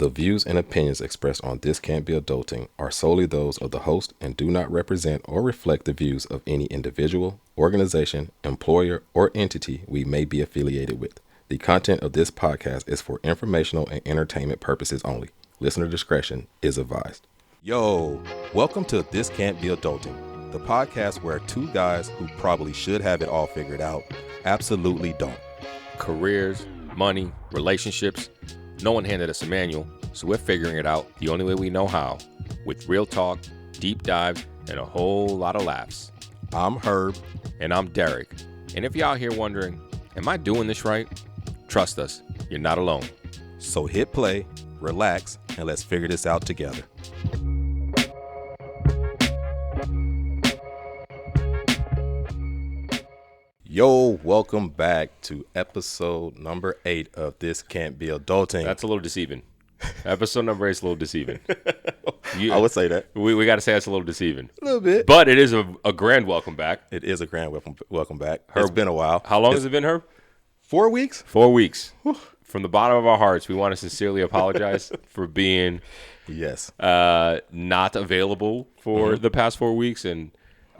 The views and opinions expressed on This Can't Be Adulting are solely those of the host and do not represent or reflect the views of any individual, organization, employer, or entity we may be affiliated with. The content of this podcast is for informational and entertainment purposes only. Listener discretion is advised. Yo, welcome to This Can't Be Adulting, the podcast where two guys who probably should have it all figured out absolutely don't. Careers, money, relationships. No one handed us a manual, so we're figuring it out the only way we know how, with real talk, deep dives, and a whole lot of laughs. I'm Herb. And I'm Derek. And if you're out here wondering, am I doing this right? Trust us, you're not alone. So hit play, relax, and let's figure this out together. Yo, welcome back to episode number 8 of This Can't Be Adulting. That's a little deceiving. Episode number 8 is a little deceiving. I would say that. We got to say that's a little deceiving. A little bit. But it is a grand welcome back. It is a grand welcome back. Herb, it's been a while. How long has it been, Herb? 4 weeks? 4 weeks. From the bottom of our hearts, we want to sincerely apologize for being not available for the past 4 weeks. And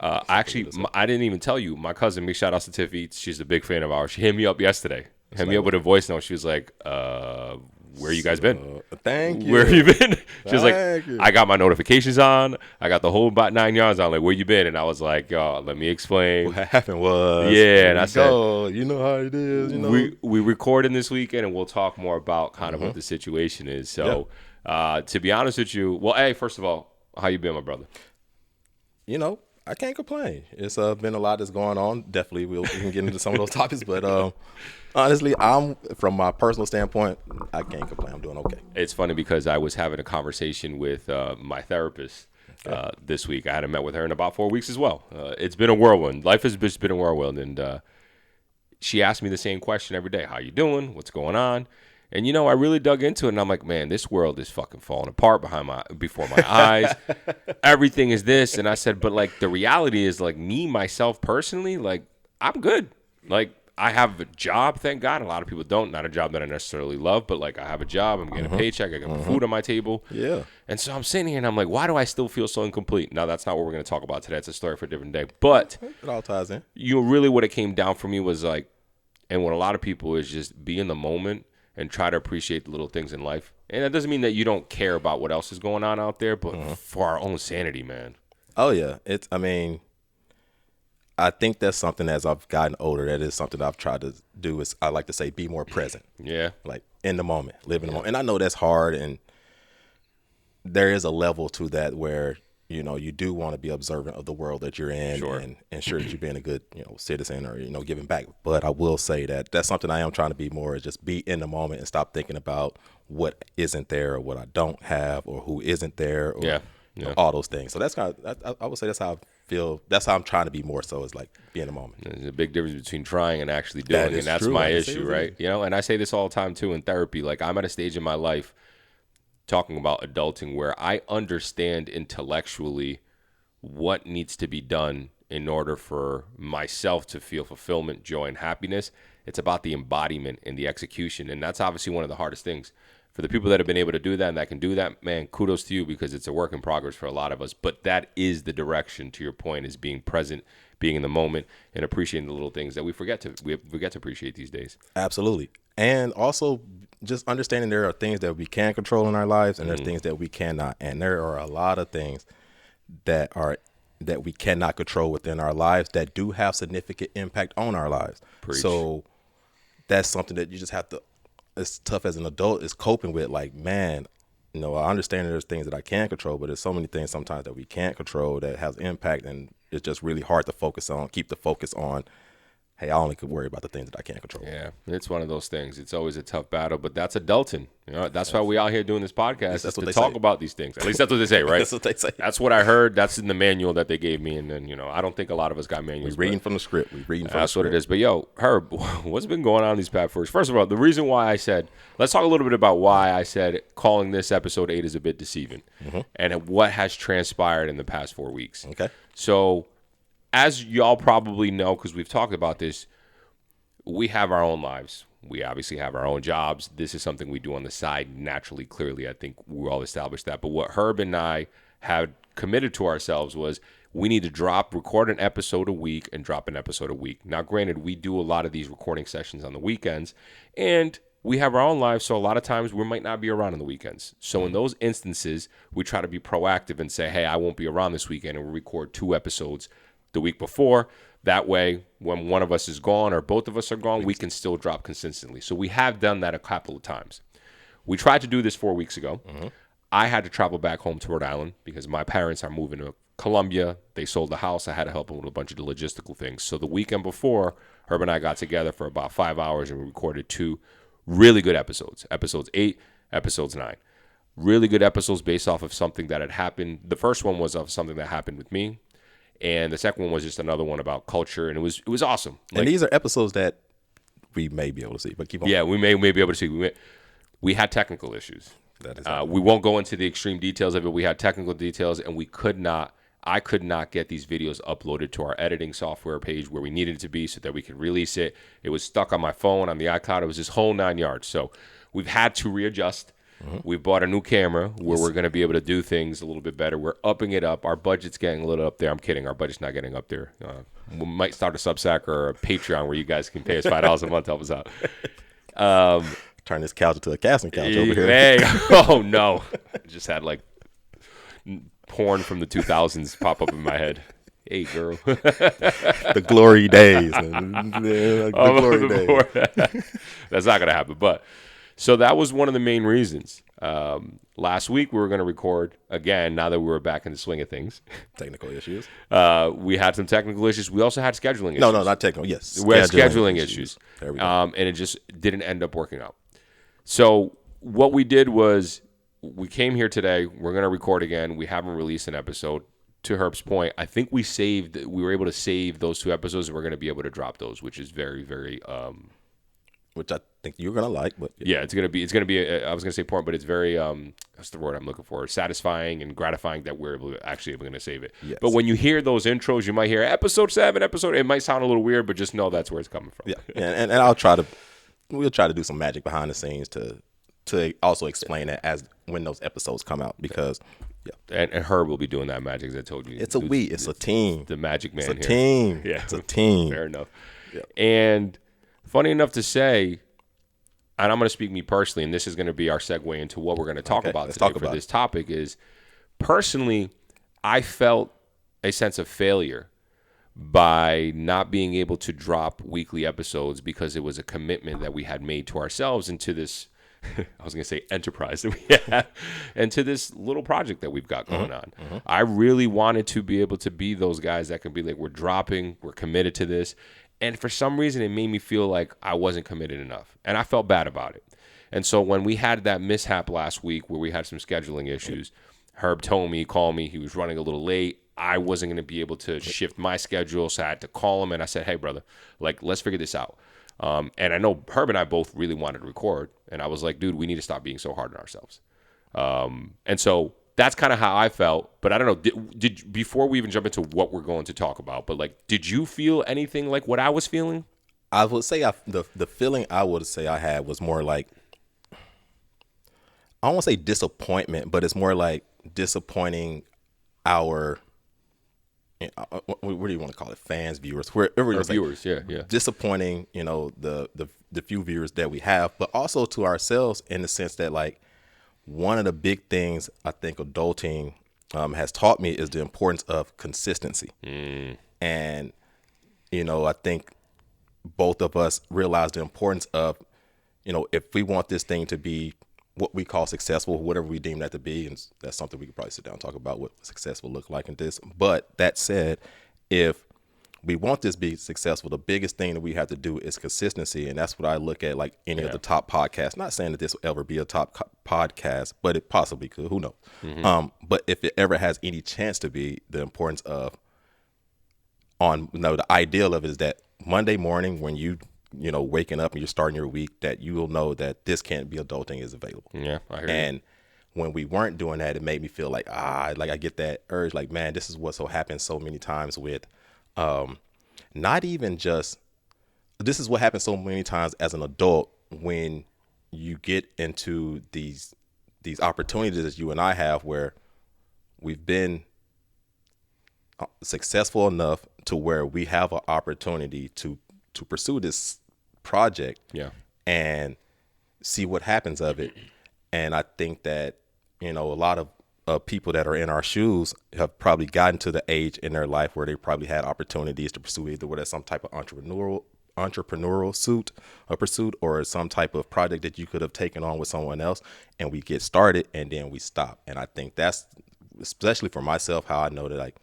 I didn't even tell you. My cousin, big shout out to Tiffy. She's a big fan of ours. She hit me up yesterday. Hit me up with a voice note. She was like, where you guys been? Thank you. Where have you been? She was like, I got my notifications on. I got the whole about 9 yards on. Like, where you been? And I was like, yo, let me explain. What happened was, and I said, you know how it is. You know, we recording this weekend, and we'll talk more about kind of what the situation is. So, to be honest with you, well, hey, first of all, how you been, my brother? You know, I can't complain. It's been a lot that's going on. Definitely, we can get into some of those topics, but honestly, from my personal standpoint, I can't complain. I'm doing okay. It's funny because I was having a conversation with my therapist this week. I hadn't met with her in about 4 weeks as well. It's been a whirlwind. Life has just been a whirlwind, and she asked me the same question every day. How you doing? What's going on? And, you know, I really dug into it, and I'm like, man, this world is fucking falling apart before my eyes. Everything is this. And I said, but, like, the reality is, like, me, myself, personally, like, I'm good. Like, I have a job, thank God. A lot of people don't. Not a job that I necessarily love, but, like, I have a job. I'm getting a paycheck. I got food on my table. Yeah. And so I'm sitting here, and I'm like, why do I still feel so incomplete? Now, that's not what we're going to talk about today. It's a story for a different day. But it all ties in. You know, really what it came down for me was, like, and what a lot of people is just be in the moment and try to appreciate the little things in life. And that doesn't mean that you don't care about what else is going on out there, but for our own sanity, man. Oh, yeah. I think that's something as I've gotten older, that is something I've tried to do is I like to say be more present. Yeah. Like in the moment, live in the moment. And I know that's hard, and there is a level to that where, you know, you do want to be observant of the world that you're in and ensure that you're being a good, you know, citizen or, you know, giving back. But I will say that that's something I am trying to be more, is just be in the moment and stop thinking about what isn't there or what I don't have or who isn't there or you know, all those things. So that's kind of, I would say that's how I feel. That's how I'm trying to be more so, is like be in the moment. There's a big difference between trying and actually doing, and that's my issue, right? You know, and I say this all the time too in therapy. Like, I'm at a stage in my life talking about adulting where I understand intellectually what needs to be done in order for myself to feel fulfillment, joy, and happiness. It's about the embodiment and the execution, and that's obviously one of the hardest things. For the people that have been able to do that and that can do that, man, kudos to you, because it's a work in progress for a lot of us. But that is the direction, to your point, is being present, being in the moment, and appreciating the little things that we forget to appreciate these days. Absolutely. And also just understanding there are things that we can control in our lives and there's things that we cannot. And there are a lot of things that we cannot control within our lives that do have significant impact on our lives. Preach. So that's something that you just have to, it's tough as an adult, is coping with. Like, man, you know, I understand there's things that I can control, but there's so many things sometimes that we can't control that has impact, and it's just really hard to keep the focus on, hey, I only could worry about the things that I can't control. Yeah, it's one of those things. It's always a tough battle, but that's adulting. You know, that's why we out here doing this podcast, is to talk about these things. At least that's what they say, right? That's what they say. That's what I heard. That's in the manual that they gave me, and then, you know, I don't think a lot of us got manuals. We're reading from the script. That's what it is. But yo, Herb, what's been going on these past 4 weeks? First of all, the reason why I said, let's talk a little bit about why I said calling this episode 8 is a bit deceiving, and what has transpired in the past 4 weeks. Okay. So, as y'all probably know, because we've talked about this, we have our own lives. We obviously have our own jobs. This is something we do on the side naturally, clearly. I think we all established that. But what Herb and I had committed to ourselves was we need to record an episode a week and drop an episode a week. Now, granted, we do a lot of these recording sessions on the weekends, and we have our own lives, so a lot of times we might not be around on the weekends. So in those instances, we try to be proactive and say, hey, I won't be around this weekend, and we'll record 2 episodes the week before. That way, when one of us is gone or both of us are gone, we can still drop consistently. So we have done that a couple of times. We tried to do this 4 weeks ago. Mm-hmm. I had to travel back home to Rhode Island because my parents are moving to Columbia. They sold the house. I had to help them with a bunch of the logistical things. So the weekend before, Herb and I got together for about 5 hours and we recorded 2 really good episodes. Episodes 8, episodes 9. Really good episodes based off of something that had happened. The first one was of something that happened with me. And the second one was just another one about culture, and it was awesome. And these are episodes that we may be able to see, but keep on. Yeah, we may be able to see. We had technical issues. That is we won't go into the extreme details of it. We had technical details, and I could not get these videos uploaded to our editing software page where we needed it to be so that we could release it. It was stuck on my phone, on the iCloud. It was this whole 9 yards. So we've had to readjust. Mm-hmm. We've bought a new camera where we're going to be able to do things a little bit better. We're upping it up. Our budget's getting a little up there. I'm kidding. Our budget's not getting up there. We might start a Substack or a Patreon where you guys can pay us $5 a month to help us out. Turn this couch into a casting couch over here. Hey, oh, no. I just had like porn from the 2000s pop up in my head. Hey, girl. The glory days. The glory days. That's not going to happen, but... So that was one of the main reasons. Last week we were going to record again. Now that we were back in the swing of things, technical issues. We had some technical issues. We also had scheduling issues. No, not technical. Yes, we had scheduling issues. There we go. And it just didn't end up working out. So what we did was we came here today. We're going to record again. We haven't released an episode. To Herb's point, I think we were able to save those 2 episodes, and we're going to be able to drop those, which is very, very. Which I think you're gonna like, but yeah, it's gonna be. I was gonna say important, but it's very. That's the word I'm looking for. Satisfying and gratifying that we're actually able to save it. Yes. But when you hear those intros, you might hear episode 7, episode. It might sound a little weird, but just know that's where it's coming from. Yeah, and we'll try to do some magic behind the scenes to also explain that as when those episodes come out because. Yeah, and Herb will be doing that magic as I told you. It's a team. The magic man. It's a team. Yeah, it's a team. Fair enough. Yeah. And funny enough to say, and I'm going to speak me personally, and this is going to be our segue into what we're going to talk about today for this topic is, personally, I felt a sense of failure by not being able to drop weekly episodes because it was a commitment that we had made to ourselves and to this, I was going to say enterprise that we have, and to this little project that we've got going on. Mm-hmm. I really wanted to be able to be those guys that can be like, we're committed to this. And for some reason, it made me feel like I wasn't committed enough. And I felt bad about it. And so when we had that mishap last week where we had some scheduling issues, Herb told me, he called me, he was running a little late. I wasn't going to be able to shift my schedule, so I had to call him. And I said, hey, brother, let's figure this out. And I know Herb and I both really wanted to record. And I was like, dude, we need to stop being so hard on ourselves. And so that's kind of how I felt, but I don't know. Did before we even jump into what we're going to talk about, but did you feel anything like what I was feeling? I would say the feeling I would say I had was more like, I don't want to say disappointment, but it's more like disappointing our, what do you want to call it? Fans, viewers, wherever viewers, yeah. Disappointing, the few viewers that we have, but also to ourselves in the sense that one of the big things I think adulting has taught me is the importance of consistency. And, I think both of us realize the importance of, if we want this thing to be what we call successful, whatever we deem that to be, and that's something we could probably sit down and talk about what successful look like in this. But that said, if we want this to be successful, the biggest thing that we have to do is consistency. And that's what I look at any of the top podcasts. Not saying that this will ever be a top podcast, but it possibly could. Who knows? Mm-hmm. But if it ever has any chance to be, the importance of the ideal of it is that Monday morning when you waking up and you're starting your week, that you will know that This Can't Be Adulting is available. Yeah, I hear and you. When we weren't doing that, it made me feel like I get that urge, man, this is what's happened so many times with not even just, this is what happens so many times as an adult when you get into these opportunities that you and I have, where we've been successful enough to where we have an opportunity to pursue this project, and see what happens of it. And I think that, a lot of people that are in our shoes have probably gotten to the age in their life where they probably had opportunities to pursue either whether it's some type of entrepreneurial pursuit or some type of project that you could have taken on with someone else, and we get started and then we stop. And I think that's, especially for myself, how I know that, like,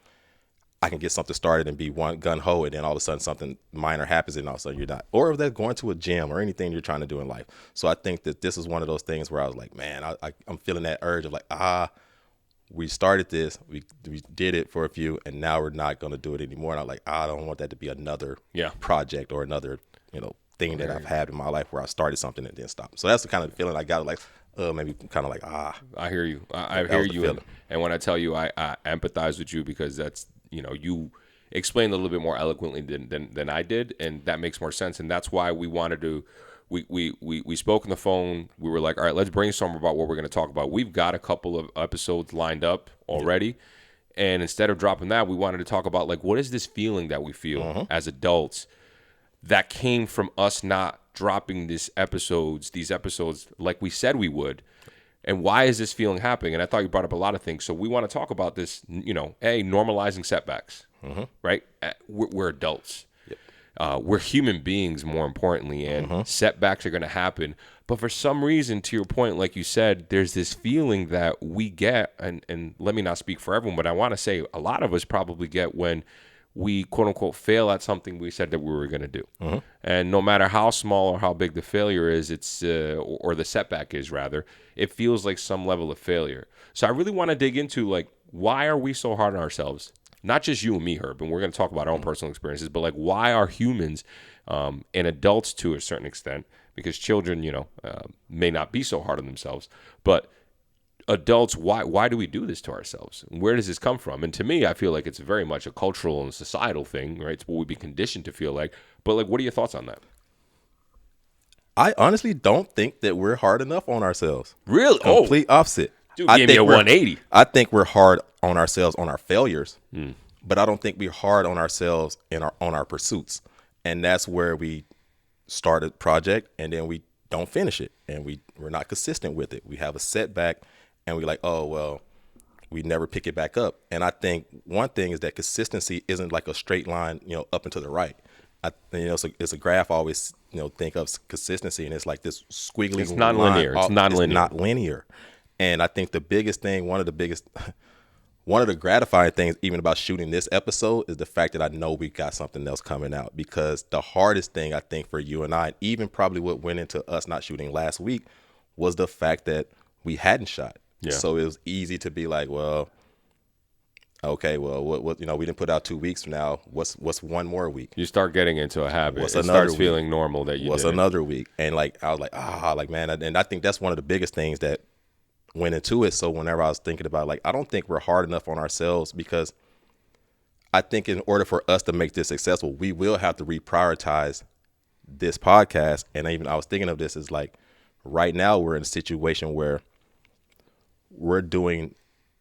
I can get something started and be one gun ho, and then all of a sudden something minor happens and all of a sudden you're not. Or if that's going to a gym or anything you're trying to do in life. So I think that this is one of those things where I was like, man, I'm feeling that urge of like, we started this, we did it for a few, and now we're not going to do it anymore. And I'm like, I don't want that to be another project or another, thing that I've had in my life where I started something and then stopped. So that's the kind of feeling I got, like, maybe kind of like, I hear you. I hear you. And when I tell you, I empathize with you, because that's, you explained a little bit more eloquently than I did, and that makes more sense. And that's why we wanted to, we spoke on the phone. We were like, all right, let's brainstorm about what we're going to talk about. We've got a couple of episodes lined up already. And instead of dropping that, we wanted to talk about, like, what is this feeling that we feel as adults that came from us not dropping these episodes like we said we would. And why is this feeling happening? And I thought you brought up a lot of things. So we want to talk about this, normalizing setbacks, right? We're adults. Yep. We're human beings, more importantly, and setbacks are going to happen. But for some reason, to your point, like you said, there's this feeling that we get, and let me not speak for everyone, but I want to say a lot of us probably get when we, quote unquote, fail at something we said that we were going to do. And no matter how small or how big the failure is, it's or the setback is, rather, it feels like some level of failure. So I really want to dig into, like, why are we so hard on ourselves? Not just you and me, Herb, and we're going to talk about our own personal experiences, but, like, why are humans and adults to a certain extent, because children, may not be so hard on themselves, but adults, why do we do this to ourselves? Where does this come from? And to me, I feel like it's very much a cultural and societal thing, right? It's what we've been conditioned to feel like. But, like, what are your thoughts on that? I honestly don't think that we're hard enough on ourselves. Really? Complete opposite. Dude, give me a 180. I think we're hard on ourselves on our failures, but I don't think we're hard on ourselves on our pursuits. And that's where we start a project and then we don't finish it, and we're not consistent with it. We have a setback, and we're like, oh, well, we never pick it back up. And I think one thing is that consistency isn't like a straight line, up and to the right. It's a graph I always, think of consistency, and it's like this squiggly It's non-linear. line. It's non-linear. It's not linear. And I think the biggest thing, one of the gratifying things even about shooting this episode is the fact that I know we got something else coming out, because the hardest thing I think for you and I, and even probably what went into us not shooting last week, was the fact that we hadn't shot. Yeah. So it was easy to be like, well, okay, well, what we didn't put out 2 weeks from now. What's one more week? You start getting into a habit. It starts feeling normal that you. What's another week? And like I was like, man, and I think that's one of the biggest things that went into it. So whenever I was thinking about, like, I don't think we're hard enough on ourselves, because I think in order for us to make this successful, we will have to reprioritize this podcast. And even I was thinking of this as, like, right now we're in a situation where we're doing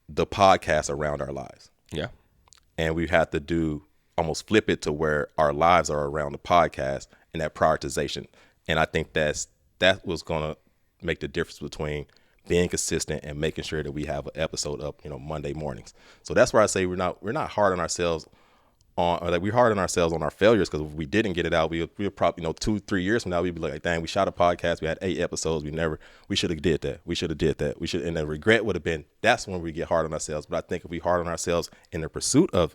the podcast around our lives. Yeah. And we have to almost flip it to where our lives are around the podcast and that prioritization. And I think that was going to make the difference between being consistent and making sure that we have an episode up, Monday mornings. So that's why I say we're not hard on ourselves we're hard on ourselves on our failures, because if we didn't get it out, we'll probably 2-3 years from now we'd be like, dang, we shot a podcast, we had 8 episodes, we should have did that, and the regret would have been, that's when we get hard on ourselves. But I think if we hard on ourselves in the pursuit of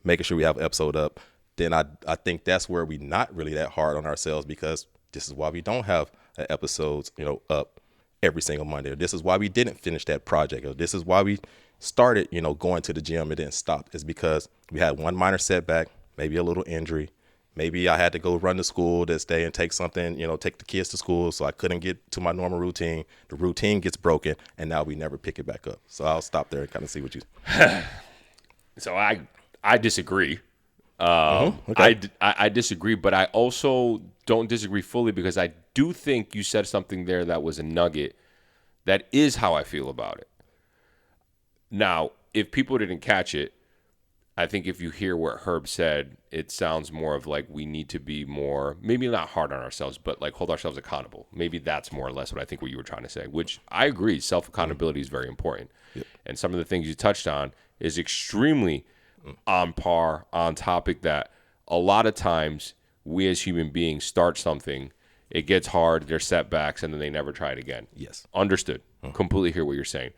making sure we have an episode up, then I think that's where we not really that hard on ourselves, because this is why we don't have episodes up every single Monday, or this is why we didn't finish that project, or this is why we started going to the gym and then stopped, is because we had one minor setback, maybe a little injury, maybe I had to go run to school this day and take something, take the kids to school, so I couldn't get to my normal routine. The routine gets broken, and now we never pick it back up. So I'll stop there and kind of see what you. So I disagree. Okay. I disagree, but I also don't disagree fully, because I do think you said something there that was a nugget. That is how I feel about it. Now, if people didn't catch it, I think if you hear what Herb said, it sounds more of like we need to be more, maybe not hard on ourselves, but like hold ourselves accountable. Maybe that's more or less what I think what you were trying to say, which I agree. Self-accountability is very important. Yep. And some of the things you touched on is extremely on par, on topic, that a lot of times we as human beings start something, it gets hard, there's setbacks, and then they never try it again. Yes. Understood. Completely hear what you're saying.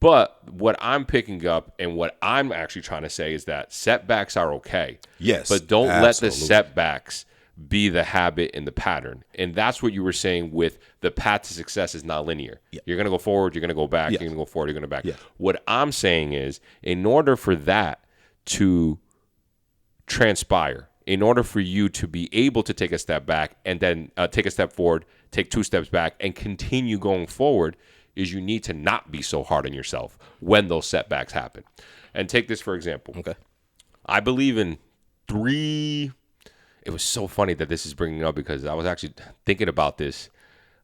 But what I'm picking up and what I'm actually trying to say is that setbacks are okay. Yes. But don't let the setbacks be the habit and the pattern. And that's what you were saying with the path to success is not linear. Yeah. You're going to go forward, you're going to go back, you're going to go forward, you're going to back. Yeah. What I'm saying is, in order for that to transpire, in order for you to be able to take a step back and then take a step forward, take 2 steps back, and continue going forward, is you need to not be so hard on yourself when those setbacks happen. And take this for example. Okay. I believe in 3. It was so funny that this is bringing up because I was actually thinking about this,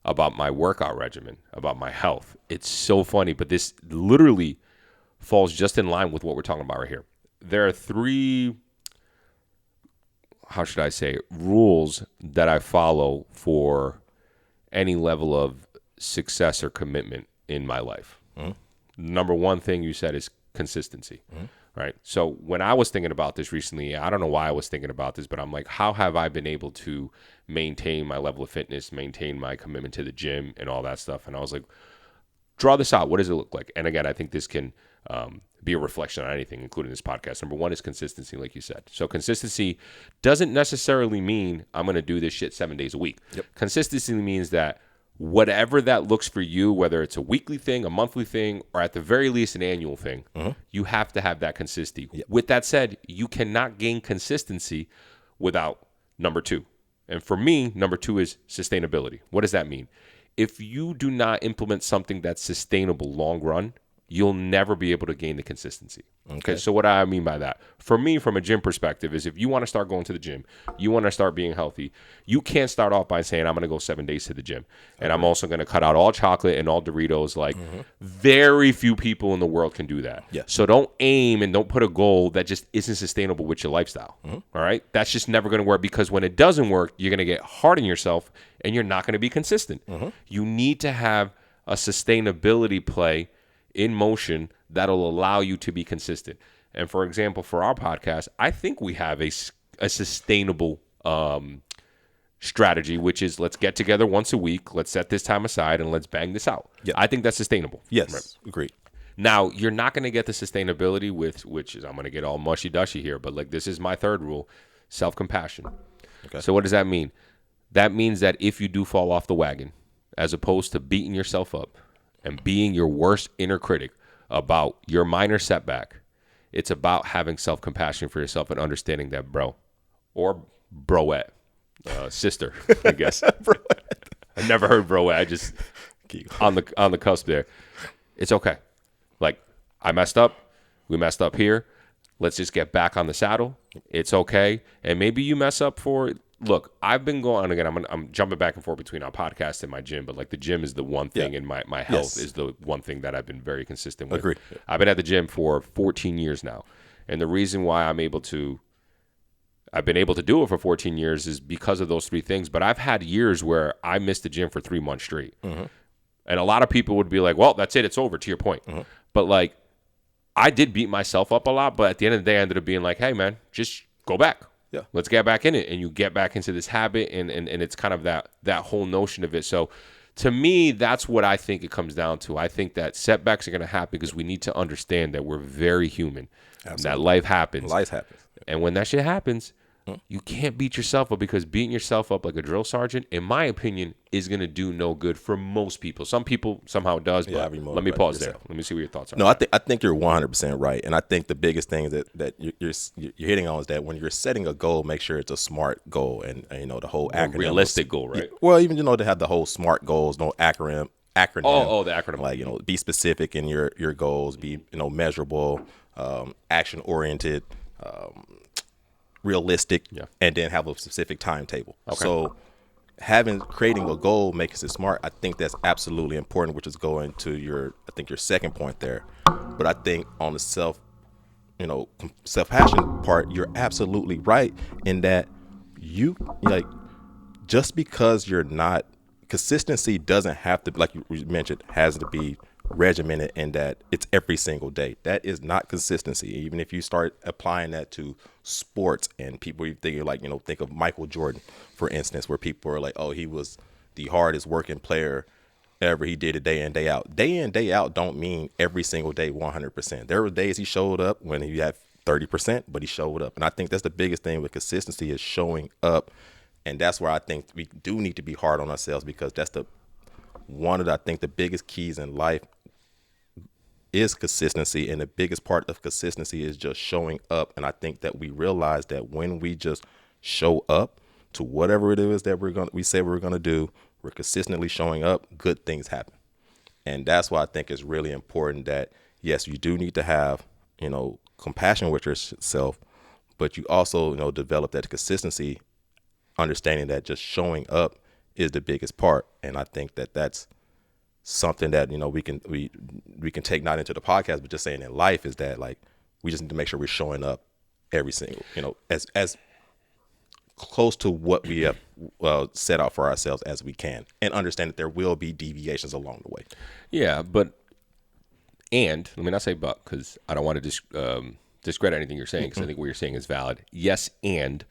about my workout regimen, about my health. It's so funny, but this literally falls just in line with what we're talking about right here. There are 3, how should I say, rules that I follow for any level of success or commitment in my life. Number 1 thing you said is consistency, right? So when I was thinking about this recently, I don't know why I was thinking about this, but I'm like, how have I been able to maintain my level of fitness, maintain my commitment to the gym and all that stuff? And I was like, draw this out. What does it look like? And again, I think this can be a reflection on anything, including this podcast. Number 1 is consistency, like you said. So consistency doesn't necessarily mean I'm going to do this shit 7 days a week. Yep. Consistency means that whatever that looks for you, whether it's a weekly thing, a monthly thing, or at the very least an annual thing, you have to have that consistency. Yep. With that said, you cannot gain consistency without number 2. And for me, number 2 is sustainability. What does that mean? If you do not implement something that's sustainable long run, you'll never be able to gain the consistency. Okay. So what do I mean by that? For me, from a gym perspective, is if you want to start going to the gym, you want to start being healthy, you can't start off by saying, I'm going to go 7 days to the gym. And I'm also going to cut out all chocolate and all Doritos. Like very few people in the world can do that. Yes. So don't aim and don't put a goal that just isn't sustainable with your lifestyle. All right. That's just never going to work, because when it doesn't work, you're going to get hard on yourself and you're not going to be consistent. You need to have a sustainability play in motion that'll allow you to be consistent. And for example, for our podcast, I think we have a sustainable strategy, which is let's get together once a week, let's set this time aside, and let's bang this out. Yep. I think that's sustainable. Yes, right. Agreed. Now, you're not going to get the sustainability with, which is, I'm going to get all mushy-dushy here, but like this is my 3rd rule, self-compassion. Okay. So what does that mean? That means that if you do fall off the wagon, as opposed to beating yourself up and being your worst inner critic about your minor setback, it's about having self-compassion for yourself and understanding that bro, or broette, sister, I guess. I never heard broette. I just on the cusp there. It's okay. Like, I messed up. We messed up here. Let's just get back on the saddle. It's okay. And maybe you mess up for. Look, I've been going on again. I'm jumping back and forth between our podcast and my gym, but like the gym is the one thing, and my health is the one thing that I've been very consistent with. Agreed. I've been at the gym for 14 years now, and the reason why I've been able to do it for 14 years is because of those 3 things. But I've had years where I missed the gym for 3 months straight, and a lot of people would be like, "Well, that's it. It's over." To your point, but like I did beat myself up a lot, but at the end of the day, I ended up being like, "Hey, man, just go back." Yeah. Let's get back in it. And you get back into this habit, and it's kind of that whole notion of it. So to me, that's what I think it comes down to. I think that setbacks are going to happen because we need to understand that we're very human. Absolutely. That life happens. Life happens. And when that shit happens, you can't beat yourself up, because beating yourself up like a drill sergeant, in my opinion, is going to do no good for most people. Some people somehow it does, but let me pause there. Let me see what your thoughts are. No, I think you're 100% right. And I think the biggest thing that you're hitting on is that when you're setting a goal, make sure it's a SMART goal, and you know the whole acronym. Realistic goal, right? Well, even to have the whole SMART goals, no acronym. Oh, the acronym. Like, be specific in your goals, be measurable, action oriented, realistic, and then have a specific timetable. Okay. So creating a goal makes it smart. I think that's absolutely important, which is going to your second point there. But I think on the self-passion part, you're absolutely right in that you like, just because you're not, consistency doesn't have to, like you mentioned, has to be regimented in that it's every single day. That is not consistency. Even if you start applying that to sports and people, you think like, think of Michael Jordan, for instance, where people are like, oh, he was the hardest working player ever. He did it day in, day out. Day in, day out don't mean every single day 100%. There were days he showed up when he had 30%, but he showed up. And I think that's the biggest thing with consistency, is showing up. And that's where I think we do need to be hard on ourselves, because that's one of the, I think, the biggest keys in life is consistency. And the biggest part of consistency is just showing up. And I think that we realize that when we just show up to whatever it is that we say we're going to do, we're consistently showing up, good things happen. And that's why I think it's really important that, yes, you do need to have, compassion with yourself, but you also, develop that consistency, understanding that just showing up is the biggest part. And I think that that's something that, we can take not into the podcast, but just saying in life, is that like, we just need to make sure we're showing up every single, as close to what we have set out for ourselves as we can, and understand that there will be deviations along the way. Yeah, and let me not say but, because I don't want to discredit anything you're saying, because I think what you're saying is valid. Yes, and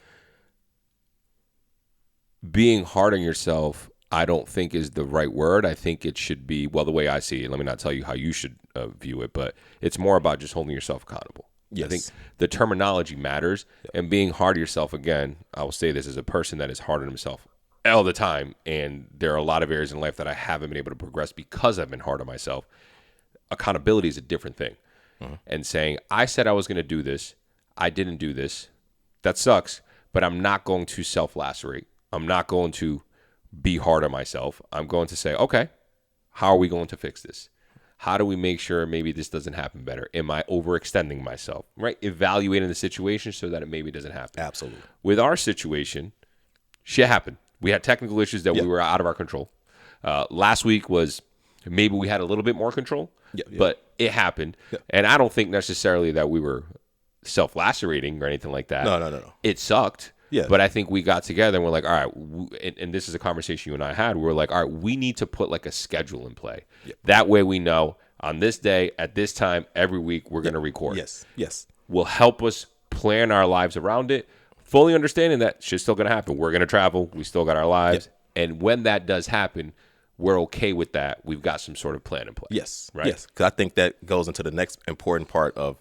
being hard on yourself, I don't think is the right word. I think it should be, well, the way I see it, let me not tell you how you should view it, but it's more about just holding yourself accountable. Yes. I think the terminology matters, and being hard on yourself, again, I will say this as a person that is hard on himself all the time, and there are a lot of areas in life that I haven't been able to progress because I've been hard on myself. Accountability is a different thing. And saying, I said I was going to do this, I didn't do this, that sucks, but I'm not going to self-lacerate. I'm not going to be hard on myself. I'm going to say, okay, how are we going to fix this? How do we make sure maybe this doesn't happen better? Am I overextending myself, right? Evaluating the situation so that it maybe doesn't happen. Absolutely. With our situation, shit happened. We had technical issues that we were out of our control. Last week was maybe we had a little bit more control, but it happened. And I don't think necessarily that we were self-lacerating or anything like that. No. It sucked. Yeah. But I think we got together and we're like, all right, and this is a conversation you and I had. We're like, all right, we need to put like a schedule in play. That way we know on this day, at this time, every week, we're going to record. Yes. Will help us plan our lives around it, fully understanding that shit's still going to happen. We're going to travel. We still got our lives. And when that does happen, we're okay with that. We've got some sort of plan in place. Yes. Right? Yes. Because I think that goes into the next important part of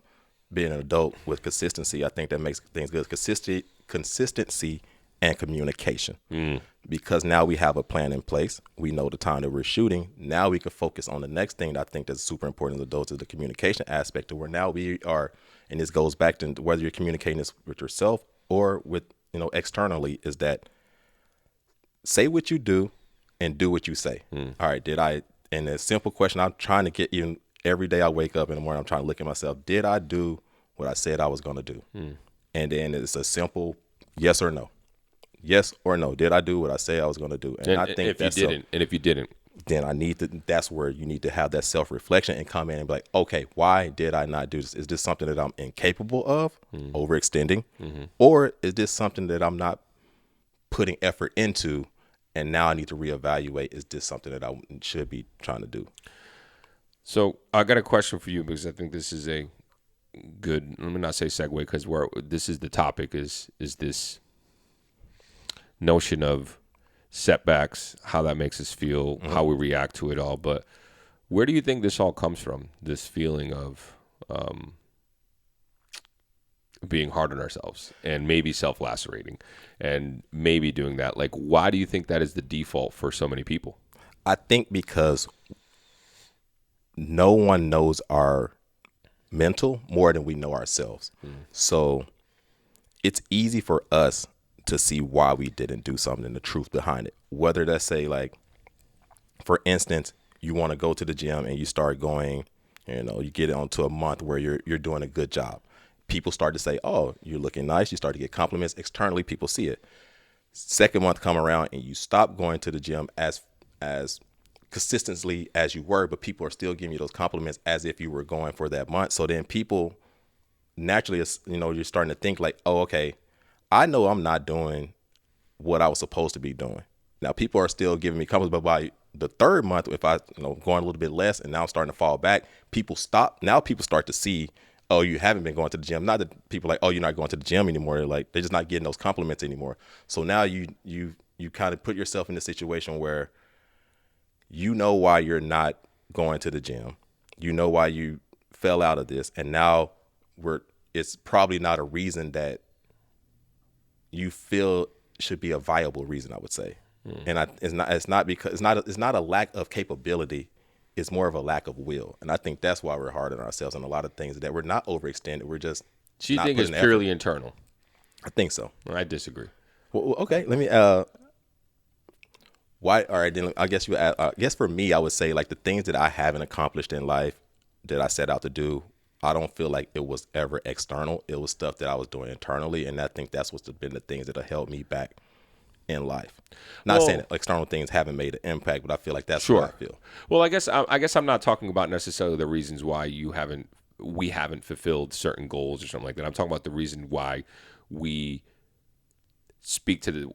being an adult with consistency. I think that makes things good. Consistency and communication. Because now we have a plan in place. We know the time that we're shooting. Now we can focus on the next thing that I think that's super important as adults, is the communication aspect, to where now we are, and this goes back to whether you're communicating this with yourself or with, externally, is that say what you do and do what you say. All right, and a simple question I'm trying to get, even every day I wake up in the morning, I'm trying to look at myself, did I do what I said I was going to do? And then it's a simple yes or no. Yes or no. Did I do what I say I was going to do? And I think if you didn't, then that's where you need to have that self-reflection and come in and be like, okay, why did I not do this? Is this something that I'm incapable of, overextending? Or is this something that I'm not putting effort into, and now I need to reevaluate, is this something that I should be trying to do? So I got a question for you, because I think this is a good, let me not say segue, because this is the topic, is this notion of setbacks, how that makes us feel, how we react to it all. But where do you think this all comes from, this feeling of being hard on ourselves and maybe self-lacerating and maybe doing that? Like, why do you think that is the default for so many people? I think because no one knows our mental more than we know ourselves. So it's easy for us to see why we didn't do something and the truth behind it. Whether that's, say, like, for instance, you want to go to the gym and you start going, you get onto a month where you're doing a good job. People start to say, oh, you're looking nice. You start to get compliments. Externally, people see it. second month come around and you stop going to the gym as consistently as you were, but people are still giving you those compliments as if you were going for that month. So then people naturally, you're starting to think like, oh, okay, I know I'm not doing what I was supposed to be doing. Now people are still giving me compliments, but by the third month, if I, going a little bit less and now I'm starting to fall back, people stop. Now people start to see, oh, you haven't been going to the gym. Not that people are like, oh, you're not going to the gym anymore. They're just not getting those compliments anymore. So now you kind of put yourself in a situation where you know why you're not going to the gym. You know why you fell out of this. And now it's probably not a reason that you feel should be a viable reason, I would say. And it's not a lack of capability. It's more of a lack of will. And I think that's why we're hard on ourselves on a lot of things, that we're not overextended. We're just So you think it's purely internal? I think so. I disagree. Well, okay, let me why? All right, then I guess for me, I would say like the things that I haven't accomplished in life that I set out to do, I don't feel like it was ever external. It was stuff that I was doing internally, and I think that's what's been the things that have held me back in life. Not saying that external things haven't made an impact, but I feel like that's what I feel. Well, I guess I'm not talking about necessarily the reasons why we haven't fulfilled certain goals or something like that. I'm talking about the reason why we speak to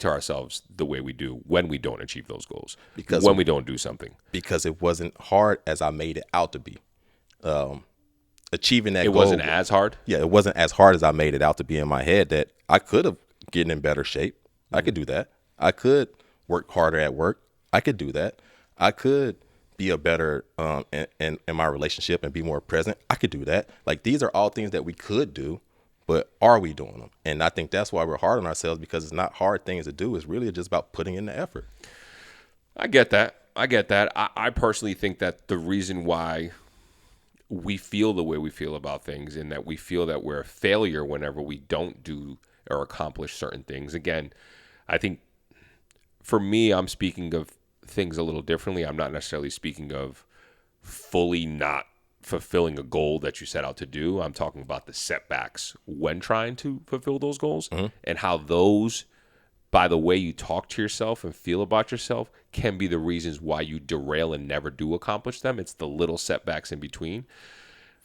ourselves the way we do when we don't achieve those goals, because when we don't do something, because it wasn't hard as I made it out to be. Achieving that goal, it wasn't as hard. Yeah, it wasn't as hard as I made it out to be in my head. That I could have gotten in better shape. I could do that. I could work harder at work. I could do that. I could be a better in my relationship and be more present. I could do that. Like, these are all things that we could do, but are we doing them? And I think that's why we're hard on ourselves, because it's not hard things to do. It's really just about putting in the effort. I get that. I personally think that the reason why we feel the way we feel about things, and that we feel that we're a failure whenever we don't do or accomplish certain things. Again, I think for me, I'm speaking of things a little differently. I'm not necessarily speaking of fully not fulfilling a goal that you set out to do. I'm talking about the setbacks when trying to fulfill those goals, and how those, by the way you talk to yourself and feel about yourself, can be the reasons why you derail and never do accomplish them. It's the little setbacks in between.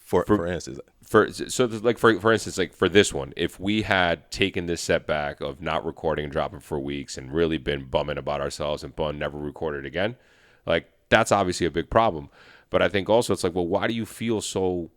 For instance, for instance, like for this one, if we had taken this setback of not recording and dropping for weeks and really been bumming about ourselves and never recorded again, like, that's obviously a big problem. But I think also it's like, well, why do you feel so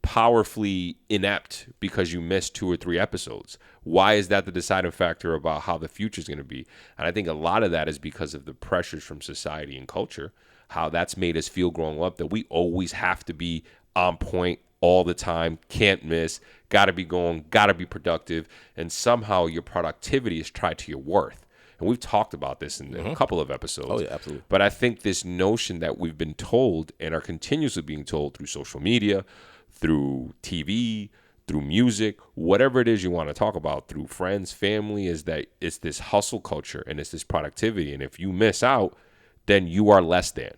powerfully inept because you missed 2 or 3 episodes? Why is that the deciding factor about how the future is going to be? And I think a lot of that is because of the pressures from society and culture, how that's made us feel growing up, that we always have to be on point all the time, can't miss, got to be going, got to be productive, and somehow your productivity is tied to your worth. And we've talked about this in a couple of episodes. Oh, yeah, absolutely. But I think this notion that we've been told and are continuously being told through social media, through TV, through music, whatever it is you want to talk about, through friends, family, is that it's this hustle culture and it's this productivity. And if you miss out, then you are less than.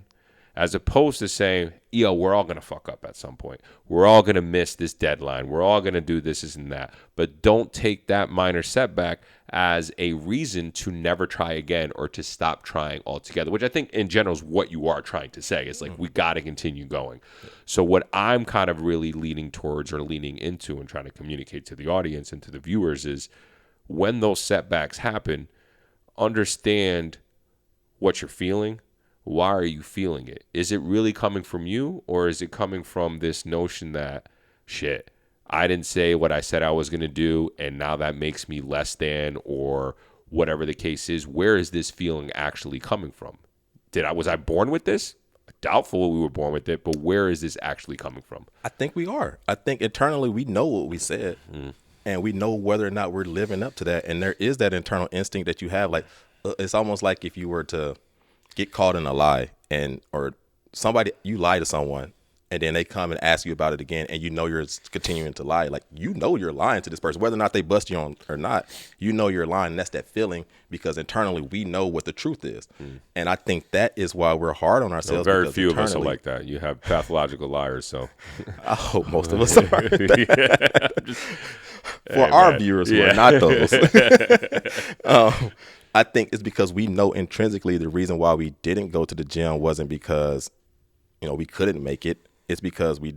As opposed to saying, yo, we're all going to fuck up at some point. We're all going to miss this deadline. We're all going to do this and that. But don't take that minor setback as a reason to never try again or to stop trying altogether, which I think in general is what you are trying to say. It's like, we got to continue going. So what I'm kind of really leaning towards or leaning into and trying to communicate to the audience and to the viewers is, when those setbacks happen, understand what you're feeling. Why are you feeling it? Is it really coming from you, or is it coming from this notion that, shit, I didn't say what I said I was going to do, and now that makes me less than, or whatever the case is? Where is this feeling actually coming from? Was I born with this? Doubtful we were born with it, but where is this actually coming from? I think we are. I think internally we know what we said, and we know whether or not we're living up to that. And there is that internal instinct that you have. Like, it's almost like if you were to get caught in a lie, or you lie to someone, and then they come and ask you about it again, and you know you're continuing to lie. Like, you know you're lying to this person, whether or not they bust you on or not. You know you're lying, and that's that feeling, because internally we know what the truth is. And I think that is why we're hard on ourselves. Very few of us are like that. You have pathological liars, so I hope most of us are. For our viewers who are not those. I think it's because we know intrinsically the reason why we didn't go to the gym wasn't because, we couldn't make it. It's because we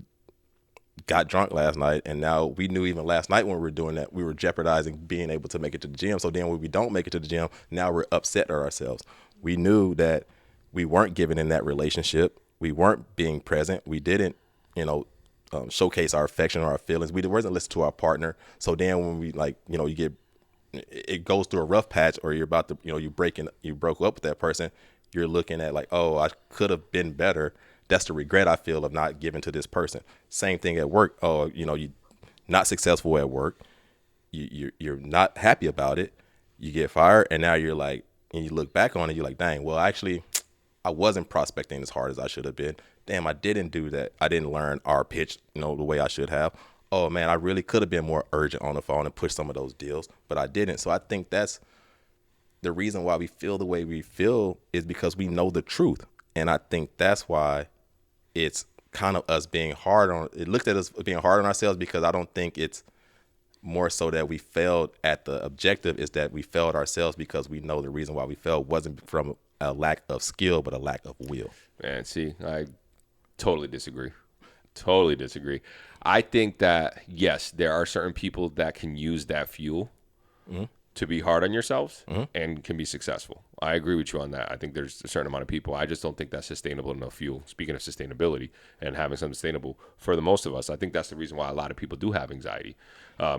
got drunk last night, and now we knew even last night when we were doing that, we were jeopardizing being able to make it to the gym. So then when we don't make it to the gym, now we're upset at ourselves. We knew that we weren't giving in that relationship. We weren't being present. We didn't, showcase our affection or our feelings. We wasn't listening to our partner. So then when we it goes through a rough patch, or you're about to, you broke up with that person, you're looking at like, oh, I could have been better. That's the regret I feel of not giving to this person. Same thing at work. Oh, you're not successful at work. You're not happy about it. You get fired, and now you're like, and you look back on it, you're like, dang, well, actually, I wasn't prospecting as hard as I should have been. Damn, I didn't do that. I didn't learn our pitch, the way I should have. Oh, man, I really could have been more urgent on the phone and pushed some of those deals, but I didn't. So I think that's the reason why we feel the way we feel, is because we know the truth. And I think that's why it's kind of us being hard on, it looked at us being hard on ourselves, because I don't think it's more so that we failed at the objective, is that we failed ourselves because we know the reason why we failed wasn't from a lack of skill, but a lack of will. Man, see, I totally disagree. I think that, yes, there are certain people that can use that fuel to be hard on yourselves and can be successful. I agree with you on that. I think there's a certain amount of people. I just don't think that's sustainable enough fuel. Speaking of sustainability and having something sustainable for the most of us, I think that's the reason why a lot of people do have anxiety.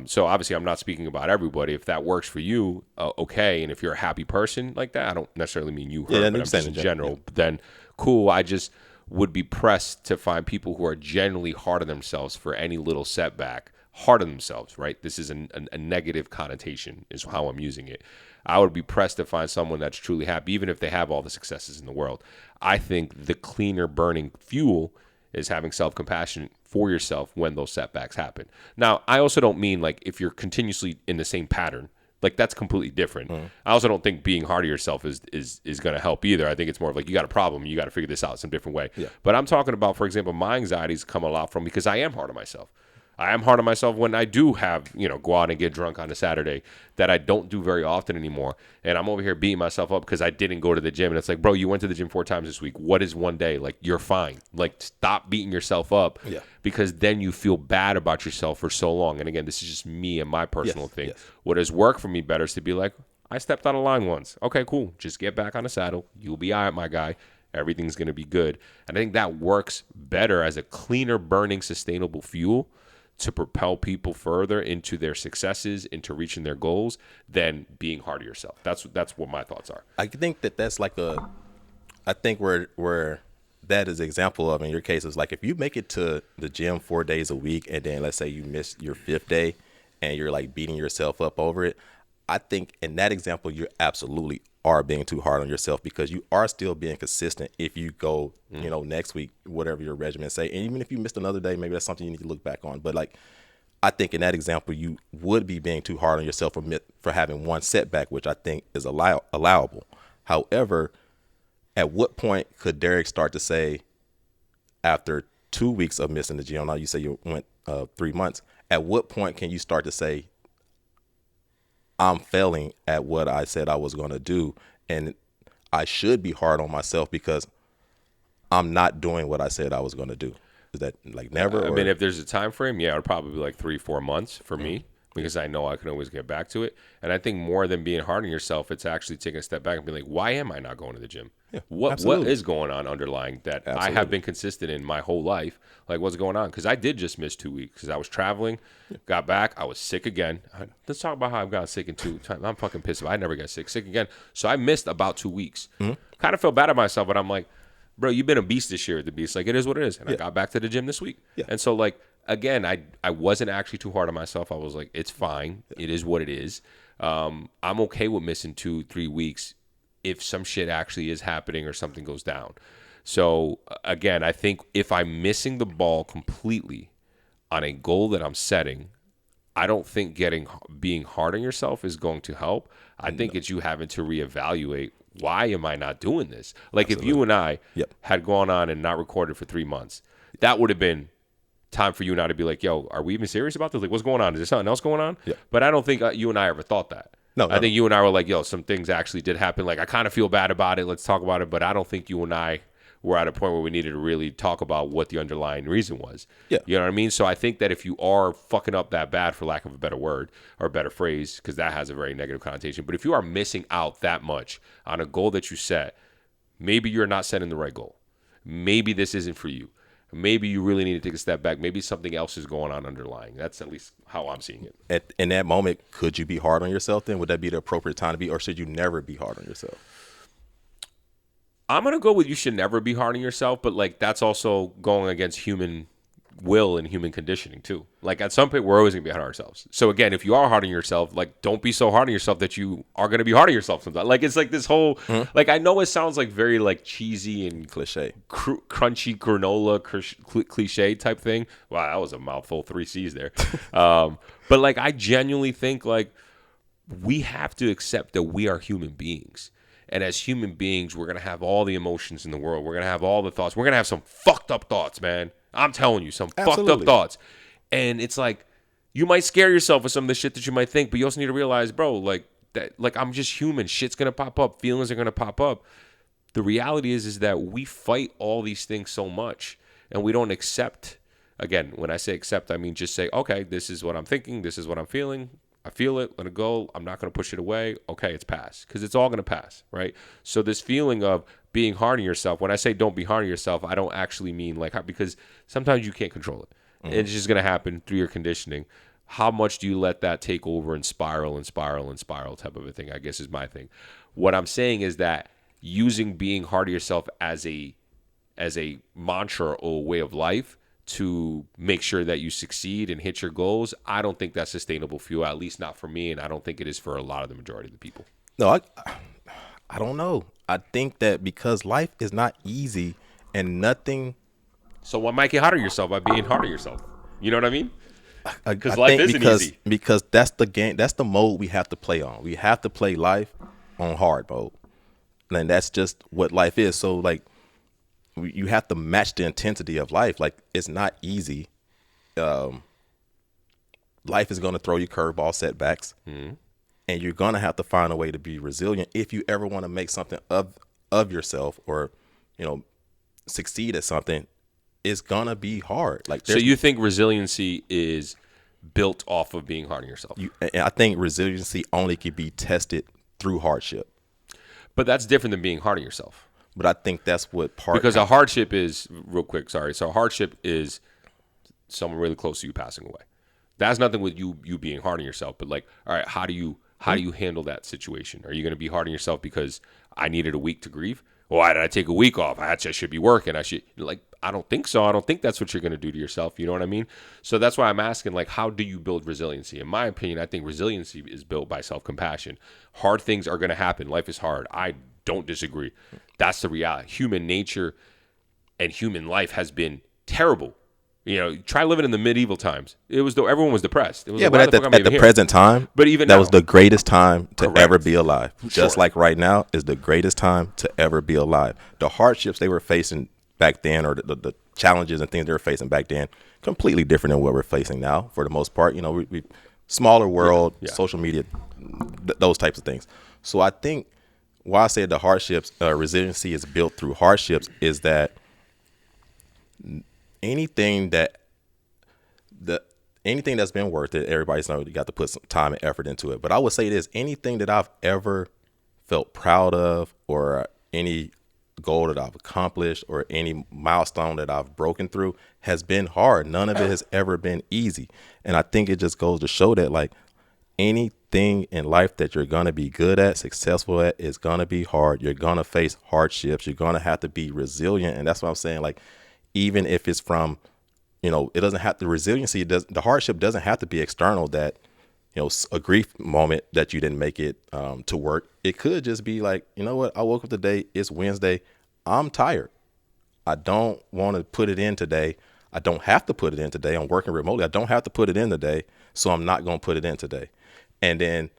So obviously I'm not speaking about everybody. If that works for you, okay. And if you're a happy person like that, I don't necessarily mean you, but I'm just in general, then cool. I just would be pressed to find people who are genuinely hard on themselves for any little setback. Hard on themselves, right? This is a negative connotation is how I'm using it. I would be pressed to find someone that's truly happy, even if they have all the successes in the world. I think the cleaner burning fuel is having self-compassion for yourself when those setbacks happen. Now, I also don't mean like if you're continuously in the same pattern, like that's completely different. I also don't think being hard on yourself is going to help either. I think it's more of like you got a problem, you got to figure this out some different way. Yeah. But I'm talking about, for example, my anxieties come a lot from because I am hard on myself. I am hard on myself when I do have, go out and get drunk on a Saturday that I don't do very often anymore. And I'm over here beating myself up because I didn't go to the gym. And it's like, bro, you went to the gym 4 times this week. What is one day? Like, you're fine. Like, stop beating yourself up because then you feel bad about yourself for so long. And again, this is just me and my personal thing. Yes. What has worked for me better is to be like, I stepped out of line once. Okay, cool. Just get back on the saddle. You'll be all right, my guy. Everything's going to be good. And I think that works better as a cleaner burning sustainable fuel to propel people further into their successes, into reaching their goals, than being hard on yourself. That's what my thoughts are. I think that's like I think where that is an example of in your case is like if you make it to the gym 4 days a week and then let's say you miss your 5th day and you're like beating yourself up over it, I think in that example you absolutely are being too hard on yourself because you are still being consistent if you go, next week, whatever your regimen say. And even if you missed another day, maybe that's something you need to look back on. But like, I think in that example, you would be being too hard on yourself for having one setback, which I think is allowable. However, at what point could Derek start to say, after 2 weeks of missing the gym, now you say you went 3 months, at what point can you start to say, I'm failing at what I said I was going to do, and I should be hard on myself because I'm not doing what I said I was going to do? Is that like never? I mean, if there's a time frame, yeah, it would probably be like 3-4 months for me because I know I can always get back to it. And I think more than being hard on yourself, it's actually taking a step back and being like, why am I not going to the gym? Yeah, what is going on underlying that I have been consistent in my whole life? Like, what's going on? Because I did just miss 2 weeks because I was traveling, got back, I was sick again. Let's talk about how I've gotten sick in 2 times. I'm fucking pissed. I never got sick again. So I missed about 2 weeks. Kind of felt bad at myself, but I'm like, bro, you've been a beast this year at the Beast. Like, it is what it is. And I got back to the gym this week. Yeah. And so, like, again, I wasn't actually too hard on myself. I was like, it's fine. It is what it is. I'm okay with missing 2-3 weeks if some shit actually is happening or something goes down. So again, I think if I'm missing the ball completely on a goal that I'm setting, I don't think being hard on yourself is going to help. I think it's you having to reevaluate, why am I not doing this? Like Absolutely. If you and I had gone on and not recorded for 3 months, that would have been time for you and I to be like, yo, are we even serious about this? Like, what's going on? Is there something else going on? Yeah. But I don't think you and I ever thought that. No, I think you and I were like, yo, some things actually did happen. Like, I kind of feel bad about it. Let's talk about it. But I don't think you and I were at a point where we needed to really talk about what the underlying reason was. Yeah. You know what I mean? So I think that if you are fucking up that bad, for lack of a better word or a better phrase, because that has a very negative connotation, but if you are missing out that much on a goal that you set, maybe you're not setting the right goal. Maybe this isn't for you. Maybe you really need to take a step back. Maybe something else is going on underlying. That's at least how I'm seeing it. In that moment, could you be hard on yourself then? Would that be the appropriate time to be, or should you never be hard on yourself? I'm going to go with you should never be hard on yourself, but like that's also going against human will and human conditioning too. Like at some point, we're always going to be hard on ourselves. So again, if you are hard on yourself, like don't be so hard on yourself that you are going to be hard on yourself sometimes. Like it's like this whole, like I know it sounds like very like cheesy and cliche, crunchy granola cliche type thing. Wow, that was a mouthful, 3 C's there. But like I genuinely think like we have to accept that we are human beings. And as human beings, we're going to have all the emotions in the world. We're going to have all the thoughts. We're going to have some fucked up thoughts, man. I'm telling you, some Absolutely. fucked up thoughts. And it's like, you might scare yourself with some of the shit that you might think, but you also need to realize, bro, like that, like I'm just human. Shit's going to pop up. Feelings are going to pop up. The reality is that we fight all these things so much and we don't accept. Again, when I say accept, I mean just say, okay, this is what I'm thinking. This is what I'm feeling. I feel it, let it go. I'm not going to push it away. Okay, it's past because it's all going to pass, right? So this feeling of being hard on yourself, when I say don't be hard on yourself, I don't actually mean like, because sometimes you can't control it. It's just going to happen through your conditioning. How much do you let that take over and spiral and spiral and spiral type of a thing, I guess is my thing. What I'm saying is that using being hard on yourself as a mantra or a way of life to make sure that you succeed and hit your goals, I don't think that's sustainable for you, at least not for me, and I don't think it is for a lot of the majority of the people. No, I don't know. I think that because life is not easy and nothing. So what might get hard on yourself by being hard on yourself? You know what I mean? Because life isn't easy. Because that's the game. That's the mode we have to play on. We have to play life on hard mode, and that's just what life is. So like, you have to match the intensity of life. Like it's not easy. Life is going to throw you curveball setbacks, and you're going to have to find a way to be resilient if you ever want to make something of yourself or, succeed at something. It's gonna be hard. Like so, you think resiliency is built off of being hard on yourself? And I think resiliency only can be tested through hardship. But that's different than being hard on yourself. But I think that's what because a hardship is real quick. Sorry. So a hardship is someone really close to you passing away. That's nothing with you being hard on yourself. But like, all right, how do you handle that situation? Are you going to be hard on yourself because I needed a week to grieve? Why did I take a week off? I should be working. I don't think so. I don't think that's what you're going to do to yourself. You know what I mean? So that's why I'm asking, like, how do you build resiliency? In my opinion, I think resiliency is built by self-compassion. Hard things are going to happen. Life is hard. I don't disagree. That's the reality. Human nature and human life has been terrible. Try living in the medieval times. It was everyone was depressed. It was but at the present time, but even that now, was the greatest time to ever be alive. Sure. Just like right now is the greatest time to ever be alive. The hardships they were facing back then, or the challenges and things they were facing back then, completely different than what we're facing now. For the most part, we smaller world, social media, those types of things. So I think why I say the hardships, resiliency is built through hardships, is that anything that's been worth it, everybody's know you got to put some time and effort into it. But I would say this: anything that I've ever felt proud of, or any goal that I've accomplished, or any milestone that I've broken through, has been hard. None of it has ever been easy. And I think it just goes to show that, like, anything in life that you're going to be good at, successful at, is going to be hard. You're going to face hardships. You're going to have to be resilient. And that's what I'm saying. Like, even if it's from, it doesn't have the hardship doesn't have to be external, that, a grief moment that you didn't make it to work. It could just be like, you know what? I woke up today. It's Wednesday. I'm tired. I don't want to put it in today. I don't have to put it in today. I'm working remotely. I don't have to put it in today, so I'm not going to put it in today. And then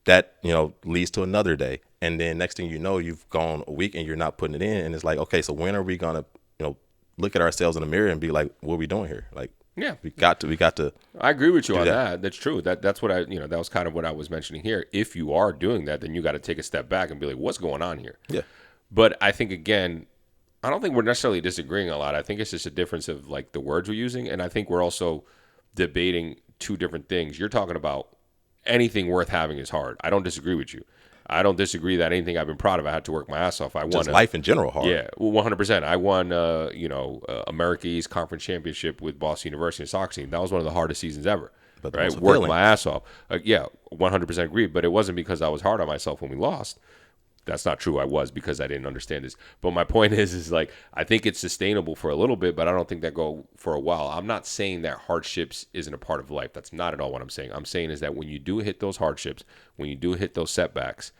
that, leads to another day. And then next thing you know, you've gone a week and you're not putting it in. And it's like, okay, so when are we going to, look at ourselves in the mirror and be like, what are we doing here? Like, yeah, we got to. I agree with you on that. That's true. That's what that was kind of what I was mentioning here. If you are doing that, then you got to take a step back and be like, what's going on here? Yeah. But I think, again, I don't think we're necessarily disagreeing a lot. I think it's just a difference of like the words we're using. And I think we're also debating two different things. You're talking about anything worth having is hard. I don't disagree with you. I don't disagree that anything I've been proud of, I had to work my ass off. I won life in general hard. Yeah, 100%. I won, America East Conference Championship with Boston University and soccer team. That was one of the hardest seasons ever. But right, worked my ass off. 100% agree. But it wasn't because I was hard on myself when we lost. That's not true. I was, because I didn't understand this. But my point is like, I think it's sustainable for a little bit, but I don't think that go for a while. I'm not saying that hardships isn't a part of life. That's not at all what I'm saying. I'm saying is that when you do hit those hardships, when you do hit those setbacks,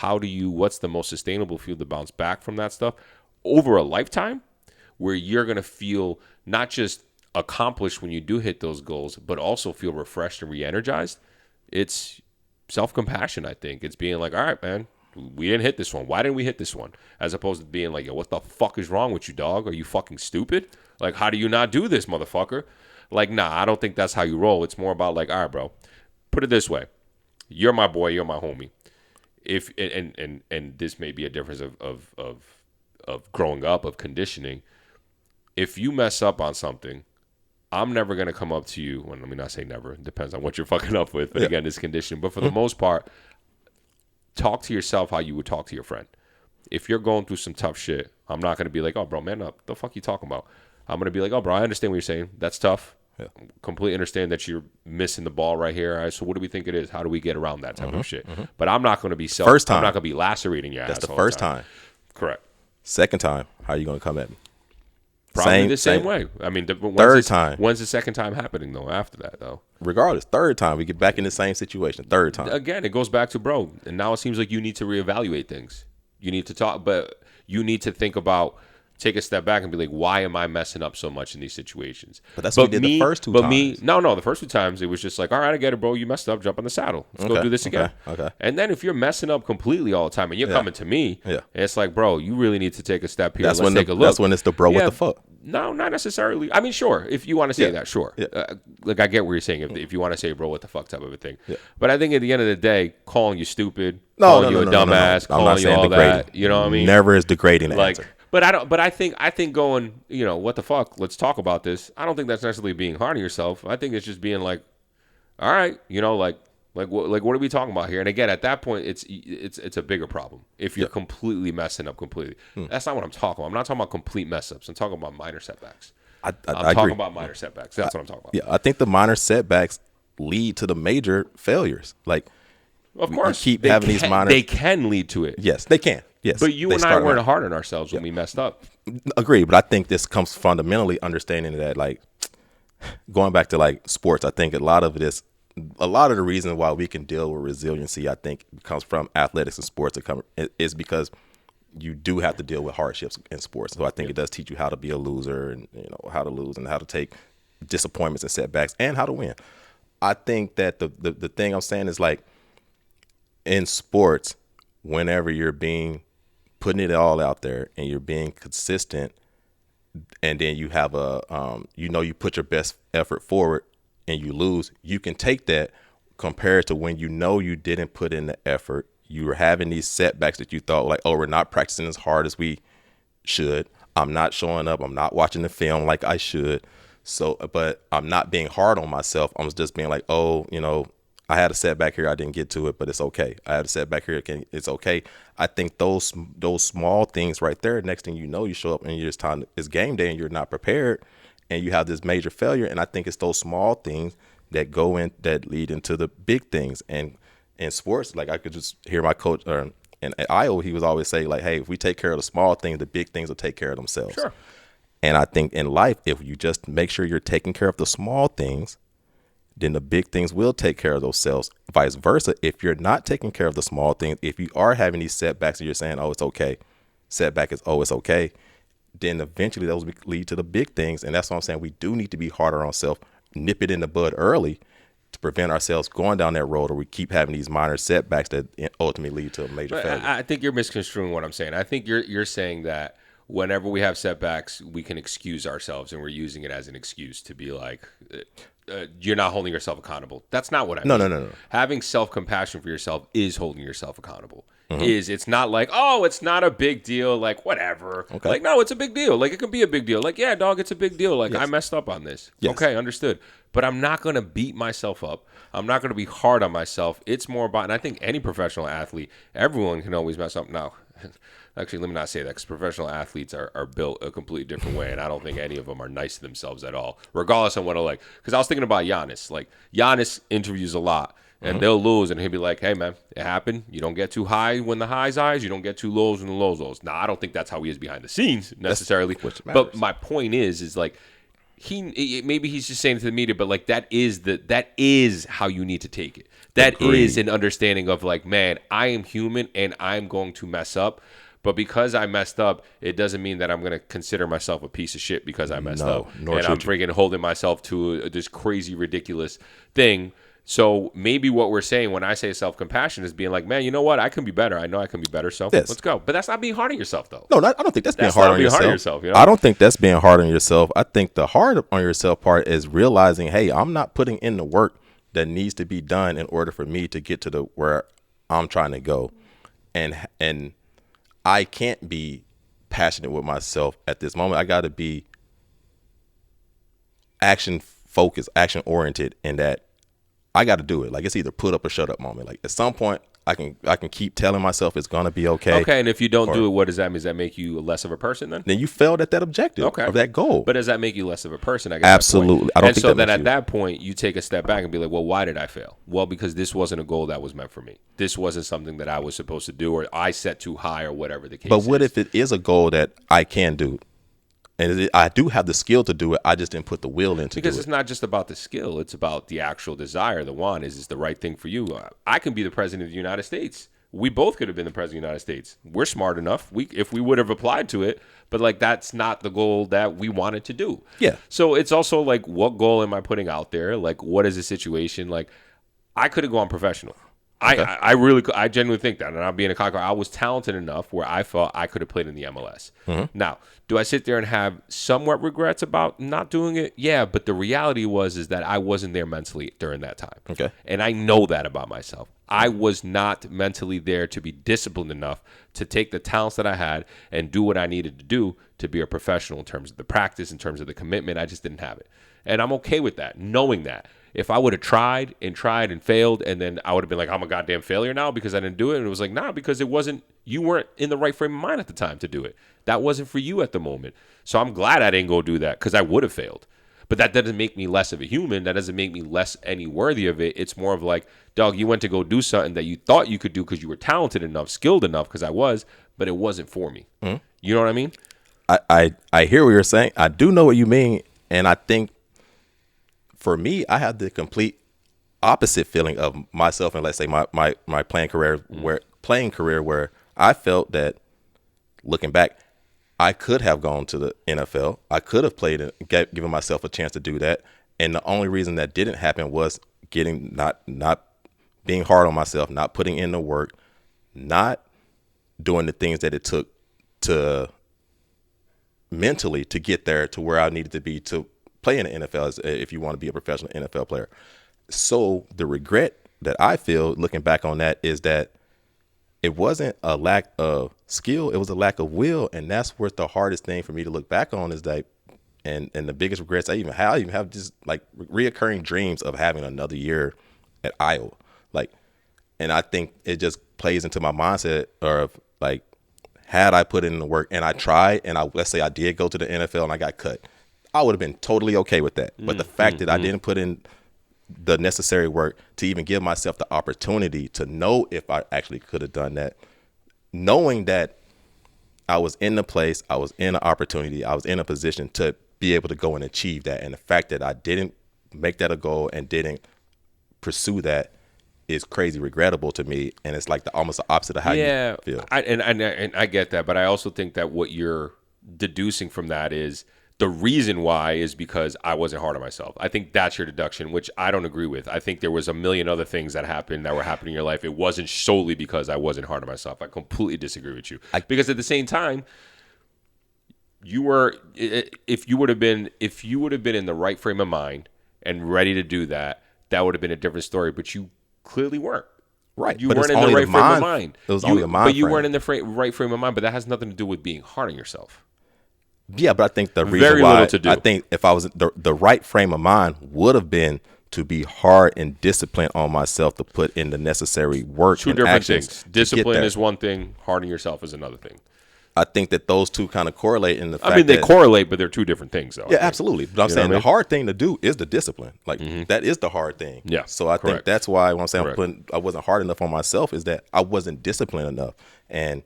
what's the most sustainable field to bounce back from that stuff over a lifetime, where you're going to feel not just accomplished when you do hit those goals, but also feel refreshed and re-energized? It's self-compassion, I think. It's being like, all right, man, we didn't hit this one. Why didn't we hit this one? As opposed to being like, yo, what the fuck is wrong with you, dog? Are you fucking stupid? Like, how do you not do this, motherfucker? Like, nah, I don't think that's how you roll. It's more about like, all right, bro, put it this way. You're my boy. You're my homie. If and this may be a difference of growing up, of conditioning. If you mess up on something, I'm never going to come up to you. Well, let me not say never. It depends on what you're fucking up with. But again, it's conditioning. But for the most part, talk to yourself how you would talk to your friend. If you're going through some tough shit, I'm not going to be like, oh, bro, man up. The fuck you talking about? I'm going to be like, oh, bro, I understand what you're saying. That's tough. Yeah. Completely understand that you're missing the ball right here. All right, so what do we think it is? How do we get around that type of shit? But I'm not going to be first time. I'm not going to be lacerating your ass. That's the first time. Correct. Second time, how are you going to come at me? Probably the same way. I mean, third time. When's the second time happening though? After that though, regardless, third time we get back in the same situation. Third time again, it goes back to bro. And now it seems like you need to reevaluate things. You need to talk, but you need to think about. Take a step back and be like, why am I messing up so much in these situations? But that's what we did the first two times. No, the first two times it was just like, all right, I get it, bro. You messed up. Jump on the saddle. Let's go do this again. Okay. And then if you're messing up completely all the time and you're coming to me, and it's like, bro, you really need to take a step here. Let's take a look. That's when it's the bro, what the fuck? No, not necessarily. I mean, sure, if you want to say that, sure. Yeah. Like I get what you're saying. If you want to say, bro, what the fuck type of a thing. Yeah. But I think at the end of the day, calling you stupid, calling you a dumbass, calling you all that, you know what I mean? Never is degrading the answer. But I don't. But I think going, what the fuck? Let's talk about this. I don't think that's necessarily being hard on yourself. I think it's just being like, all right, like what are we talking about here? And again, at that point, it's a bigger problem if you're completely messing up completely. That's not what I'm talking about. I'm not talking about complete mess ups. I'm talking about minor setbacks. I'm talking about minor setbacks. That's what I'm talking about. Yeah, I think the minor setbacks lead to the major failures. Like, of course, keep having these minor. They can lead to it. Yes, they can. Yes, but you and I weren't hard on ourselves when we messed up. Agree, but I think this comes fundamentally understanding that, like, going back to like sports, I think a lot of the reason why we can deal with resiliency, I think, comes from athletics and sports. Is because you do have to deal with hardships in sports. So I think it does teach you how to be a loser, and how to lose and how to take disappointments and setbacks and how to win. I think that the thing I'm saying is, like, in sports, whenever you're putting it all out there and you're being consistent, and then you have you put your best effort forward and you lose, you can take that compared to when you didn't put in the effort. You were having these setbacks that you thought like, oh, we're not practicing as hard as we should. I'm not showing up. I'm not watching the film like I should. So, but I'm not being hard on myself. I'm just being like, oh, I had a setback here. I didn't get to it, but it's okay. I had a setback here. It's okay. I think those small things right there, next thing you show up and it's game day and you're not prepared and you have this major failure. And I think it's those small things that that lead into the big things. And in sports, like, I could just hear my coach in Iowa, he was always saying, like, hey, if we take care of the small things, the big things will take care of themselves. Sure. And I think in life, if you just make sure you're taking care of the small things, then the big things will take care of themselves. Vice versa, if you're not taking care of the small things, if you are having these setbacks and you're saying, oh, it's okay, setback is, oh, it's okay, then eventually those lead to the big things. And that's what I'm saying. We do need to be harder on ourselves, nip it in the bud early to prevent ourselves going down that road, or we keep having these minor setbacks that ultimately lead to a major failure. I think you're misconstruing what I'm saying. I think you're saying that whenever we have setbacks, we can excuse ourselves, and we're using it as an excuse to be like, you're not holding yourself accountable. That's not what I mean. No. Having self-compassion for yourself is holding yourself accountable. It's not like, oh, it's not a big deal, like whatever. Okay. Like, no, it's a big deal. Like, it can be a big deal. Like, yeah, dog, it's a big deal. Like, yes. I messed up on this. Yes. Okay, understood. But I'm not going to beat myself up. I'm not going to be hard on myself. It's more about, and I think any professional athlete, everyone can always mess up. Now, actually, let me not say that, because professional athletes are built a completely different way, and I don't think any of them are nice to themselves at all, regardless of what I like. Because I was thinking about Giannis. Like, Giannis interviews a lot, and they'll lose, and he'll be like, hey, man, it happened. You don't get too high when the high's highs. You don't get too lows when the lows. Now, I don't think that's how he is behind the scenes necessarily. But my point is like, maybe he's just saying it to the media, but like that is how you need to take it. That Agreed. is an understanding of like, man, I am human and I'm going to mess up. But because I messed up, it doesn't mean that I'm going to consider myself a piece of shit because I messed up. And I'm freaking holding myself to this crazy, ridiculous thing. So maybe what we're saying when I say self-compassion is being like, man, you know what? I can be better. I know I can be better. So let's go. But that's not being hard on yourself, though. No, I don't think that's being hard on yourself. You know? I don't think that's being hard on yourself. I think the hard on yourself part is realizing, hey, I'm not putting in the work that needs to be done in order for me to get to where I'm trying to go. And I can't be passionate with myself at this moment. I got to be action focused, action oriented, in that I got to do it. Like, it's either put up or shut up moment. Like, at some point, I can keep telling myself it's gonna be okay. Okay, and if you don't do it, what does that mean? Does that make you less of a person then? Then you failed at that objective of that goal. But does that make you less of a person? I guess absolutely. I don't think so. Then at that point, you take a step back and be like, well, why did I fail? Well, because this wasn't a goal that was meant for me. This wasn't something that I was supposed to do, or I set too high, or whatever the case is. But what if it is a goal that I can do? And I do have the skill to do it. I just didn't put the will into it. Because it's not just about the skill. It's about the actual desire. The want is the right thing for you. I can be the president of the United States. We both could have been the president of the United States. We're smart enough. If we would have applied to it. But, like, that's not the goal that we wanted to do. Yeah. So it's also, like, what goal am I putting out there? Like, what is the situation? Like, I could have gone professional. Okay. I genuinely think that, and I'm being a cocker. I was talented enough where I felt I could have played in the MLS. Mm-hmm. Now, do I sit there and have somewhat regrets about not doing it? Yeah, but the reality is that I wasn't there mentally during that time. Okay, and I know that about myself. I was not mentally there to be disciplined enough to take the talents that I had and do what I needed to do to be a professional in terms of the practice, in terms of the commitment. I just didn't have it, and I'm okay with that, knowing that. If I would have tried and failed, and then I would have been like, I'm a goddamn failure now because I didn't do it. And it was like, nah, because you weren't in the right frame of mind at the time to do it. That wasn't for you at the moment. So I'm glad I didn't go do that, because I would have failed. But that doesn't make me less of a human. That doesn't make me less any worthy of it. It's more of like, dog, you went to go do something that you thought you could do because you were talented enough, skilled enough, because I was, but it wasn't for me. Mm-hmm. You know what I mean? I hear what you're saying. I do know what you mean. And I think, for me, I had the complete opposite feeling of myself, and let's say my playing career, where I felt that, looking back, I could have gone to the NFL. I could have played and given myself a chance to do that. And the only reason that didn't happen was not being hard on myself, not putting in the work, not doing the things that it took to mentally to get there to where I needed to be to play in the NFL, if you want to be a professional NFL player. So the regret that I feel looking back on that is that it wasn't a lack of skill, it was a lack of will. And that's where the hardest thing for me to look back on is that, and the biggest regrets I even have just like reoccurring dreams of having another year at Iowa. Like, and I think it just plays into my mindset of like, had I put in the work and I tried, and let's say I did go to the NFL and I got cut, I would have been totally okay with that. But the fact that I didn't put in the necessary work to even give myself the opportunity to know if I actually could have done that, knowing that I was in the place, I was in an opportunity, I was in a position to be able to go and achieve that. And the fact that I didn't make that a goal and didn't pursue that is crazy regrettable to me. And it's like almost the opposite of how you feel. And I get that, but I also think that what you're deducing from that is the reason why is because I wasn't hard on myself. I think that's your deduction, which I don't agree with. I think there was a million other things that happened that were happening in your life. It wasn't solely because I wasn't hard on myself. I completely disagree with you. Because at the same time, you were, if you would have been in the right frame of mind and ready to do that, that would have been a different story. But you clearly weren't. Right. You weren't in the right frame of mind. It was only a mind But you frame. weren't in the right frame of mind. But that has nothing to do with being hard on yourself. Yeah, but I think the reason why I think if I was the right frame of mind would have been to be hard and disciplined on myself to put in the necessary work. Two different things. Discipline is one thing. Hard on yourself is another thing. I think that those two kind of correlate in the fact I mean, they correlate, but they're two different things, though. Yeah, absolutely. But I'm saying the hard thing to do is the discipline. Like that is the hard thing. Yeah. So I think that's why when I'm saying I wasn't hard enough on myself is that I wasn't disciplined enough. And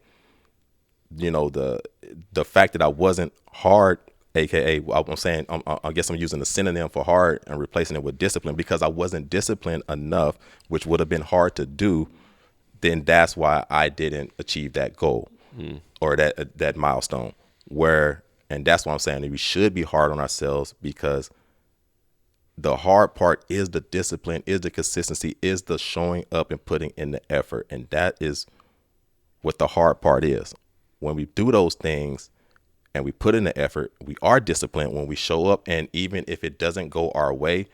you know, the fact that I wasn't hard, aka I'm saying I guess I'm using the synonym for hard and replacing it with discipline because I wasn't disciplined enough, which would have been hard to do. Then that's why I didn't achieve that goal. Or that milestone and that's why I'm saying that we should be hard on ourselves because the hard part is the discipline, is the consistency, is the showing up and putting in the effort. And that is what the hard part is. When we do those things and we put in the effort, we are disciplined when we show up. And even if it doesn't go our way,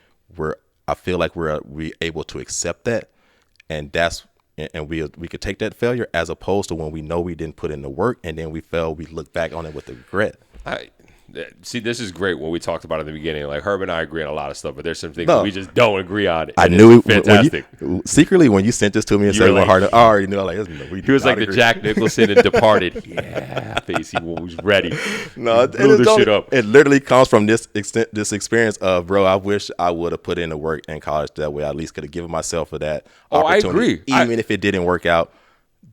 I feel like we're able to accept that. And we could take that failure as opposed to when we know we didn't put in the work and then we fail, we look back on it with regret. See, this is great what we talked about in the beginning. Like Herb and I agree on a lot of stuff, but there's some things that we just don't agree on. I knew fantastic. Secretly, when you sent this to me and said we're hard, I already knew. He was like the Jack Nicholson in Departed. Yeah, face. He was ready. No, it literally comes from this experience of, bro, I wish I would have put in the work in college. That way, I at least could have given myself for that opportunity. I agree. Even if it didn't work out.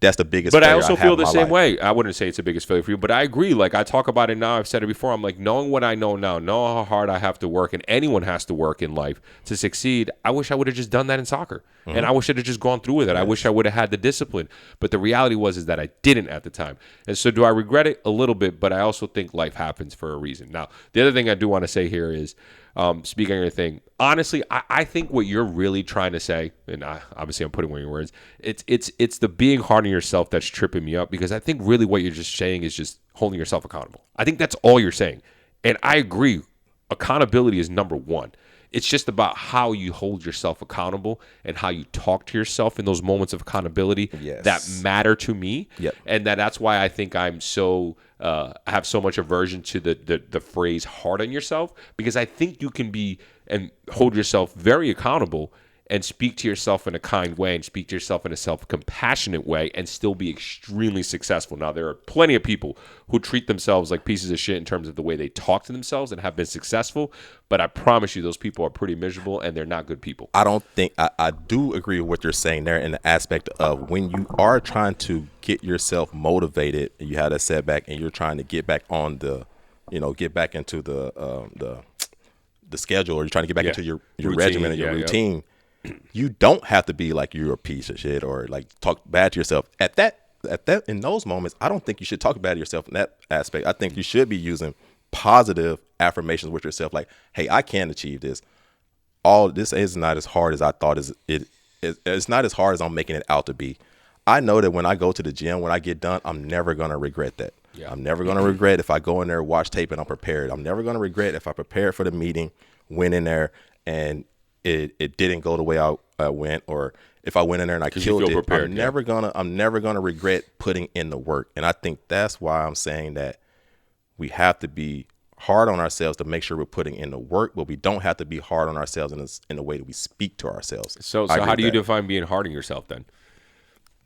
That's the biggest. But I also feel the same way. I wouldn't say it's the biggest failure for you, but I agree. Like I talk about it now. I've said it before. I'm like, knowing what I know now, know how hard I have to work, and anyone has to work in life to succeed. I wish I would have just done that in soccer, and I wish I'd have just gone through with it. Yes. I wish I would have had the discipline. But the reality is that I didn't at the time. And so, do I regret it? A little bit, but I also think life happens for a reason. Now, the other thing I do want to say here is, speaking of your thing, honestly, I think what you're really trying to say, and obviously I'm putting in your words, it's the being hard on yourself that's tripping me up, because I think really what you're just saying is just holding yourself accountable. I think that's all you're saying. And I agree. Accountability is number one. It's just about how you hold yourself accountable and how you talk to yourself in those moments of accountability that matter to me. Yep. And that's why I think I'm so I have so much aversion to the phrase hard on yourself, because I think you can be and hold yourself very accountable and speak to yourself in a kind way and speak to yourself in a self-compassionate way and still be extremely successful. Now, there are plenty of people who treat themselves like pieces of shit in terms of the way they talk to themselves and have been successful, but I promise you those people are pretty miserable and they're not good people. I don't think I do agree with what you're saying there in the aspect of when you are trying to get yourself motivated and you had a setback and you're trying to get back on get back into the schedule, or you're trying to get back into your regimen and your routine. You don't have to be like you're a piece of shit or like talk bad to yourself at that in those moments. I don't think you should talk bad to yourself in that aspect. I think you should be using positive affirmations with yourself, like, hey, I can achieve this. All this is not as hard as I thought it's not as hard as I'm making it out to be. I know that when I go to the gym, when I get done, I'm never going to regret that. Yeah. I'm never going to regret if I go in there, watch tape, and I'm prepared. I'm never going to regret if I prepared for the meeting, went in there, and it didn't go the way I went, or if I went in there and I killed it. Prepared, I'm never gonna regret putting in the work. And I think that's why I'm saying that we have to be hard on ourselves to make sure we're putting in the work, but we don't have to be hard on ourselves in the way that we speak to ourselves. So how do you define being hard on yourself then?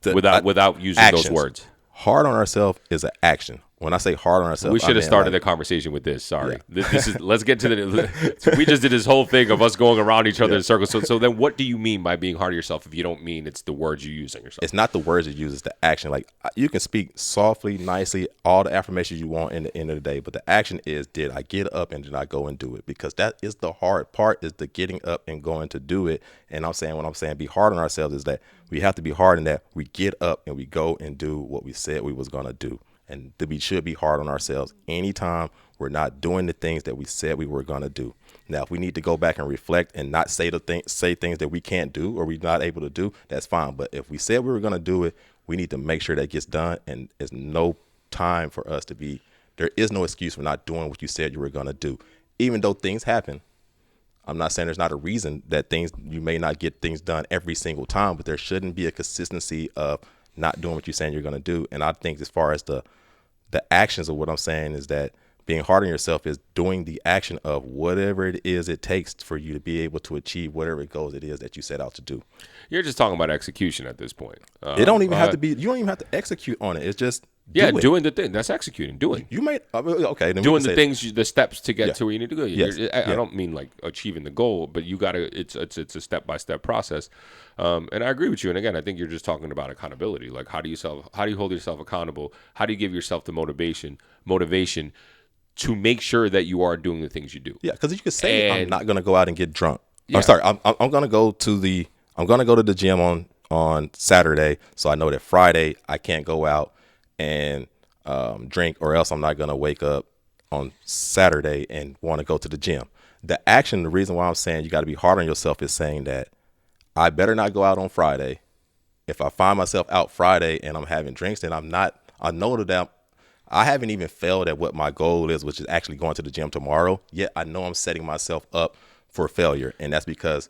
Without using actions. Those words. Hard on ourselves is an action. When I say hard on ourselves, we should have started the conversation with this. Sorry, this is. Let's get to the. We just did this whole thing of us going around each other in circles. So then, what do you mean by being hard on yourself? If you don't mean it's the words you use on yourself, it's not the words you use; it's the action. Like you can speak softly, nicely, all the affirmations you want in the end of the day, but the action is: did I get up and did I go and do it? Because that is the hard part: is the getting up and going to do it. And I'm saying be hard on ourselves is that we have to be hard in that we get up and we go and do what we said we was gonna do. and that we should be hard on ourselves anytime we're not doing the things that we said we were going to do. Now, if we need to go back and reflect and not say things that we can't do or we're not able to do, that's fine. But if we said we were going to do it, we need to make sure that gets done. And there's no time for us to be, there is no excuse for not doing what you said you were going to do. Even though things happen, I'm not saying there's not a reason that you may not get things done every single time, but there shouldn't be a consistency of not doing what you're saying you're going to do. And I think as far as the actions of what I'm saying is that being hard on yourself is doing the action of whatever it is it takes for you to be able to achieve whatever goals it is that you set out to do. You're just talking about execution at this point. It don't even have to be, you don't even have to execute on it. It's just doing the thing. That's executing. Doing. You may, okay. Then doing the things, the steps to get to where you need to go. Yes. I don't mean like achieving the goal, but you got to, it's a step-by-step process. And I agree with you. And again, I think you're just talking about accountability. Like how do you hold yourself accountable? How do you give yourself the motivation to make sure that you are doing the things you do? Yeah. Cause you could say, I'm not going to go out and get drunk. Yeah. I'm sorry. I'm going to go to the gym on Saturday. So I know that Friday I can't go out and drink, or else I'm not going to wake up on Saturday and want to go to the gym. The reason why I'm saying you got to be hard on yourself is saying that I better not go out on Friday. If I find myself out Friday and I'm having drinks, then I know that I haven't even failed at what my goal is, which is actually going to the gym tomorrow. Yet I know I'm setting myself up for failure. And that's because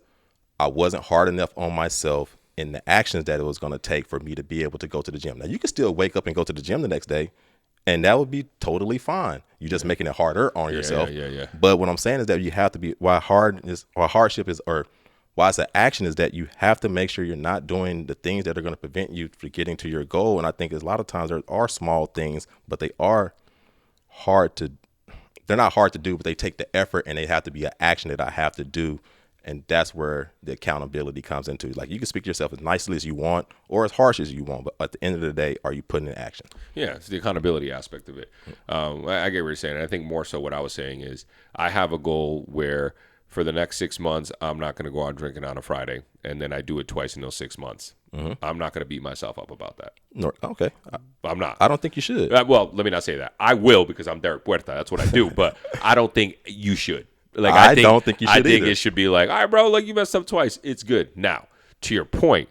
I wasn't hard enough on myself in the actions that it was going to take for me to be able to go to the gym. Now, you can still wake up and go to the gym the next day, and that would be totally fine. You're just making it harder on yourself. Yeah. But what I'm saying is that you have to be, why it's an action is that you have to make sure you're not doing the things that are going to prevent you from getting to your goal. And I think a lot of times there are small things, but they're not hard to do, but they take the effort and they have to be an action that I have to do. And that's where the accountability comes into. Like, you can speak to yourself as nicely as you want or as harsh as you want, but at the end of the day, are you putting in action? Yeah, it's the accountability aspect of it. I get what you're saying. I think more so what I was saying is I have a goal where for the next 6 months, I'm not going to go out drinking on a Friday, and then I do it twice in those 6 months. Mm-hmm. I'm not going to beat myself up about that. No, okay. I'm not. I don't think you should. Well, let me not say that. I will, because I'm Derek Puerta. That's what I do, but I don't think you should. Like, I don't think you should either. I think either. It should be like, all right, bro, like you messed up twice. It's good. Now, to your point,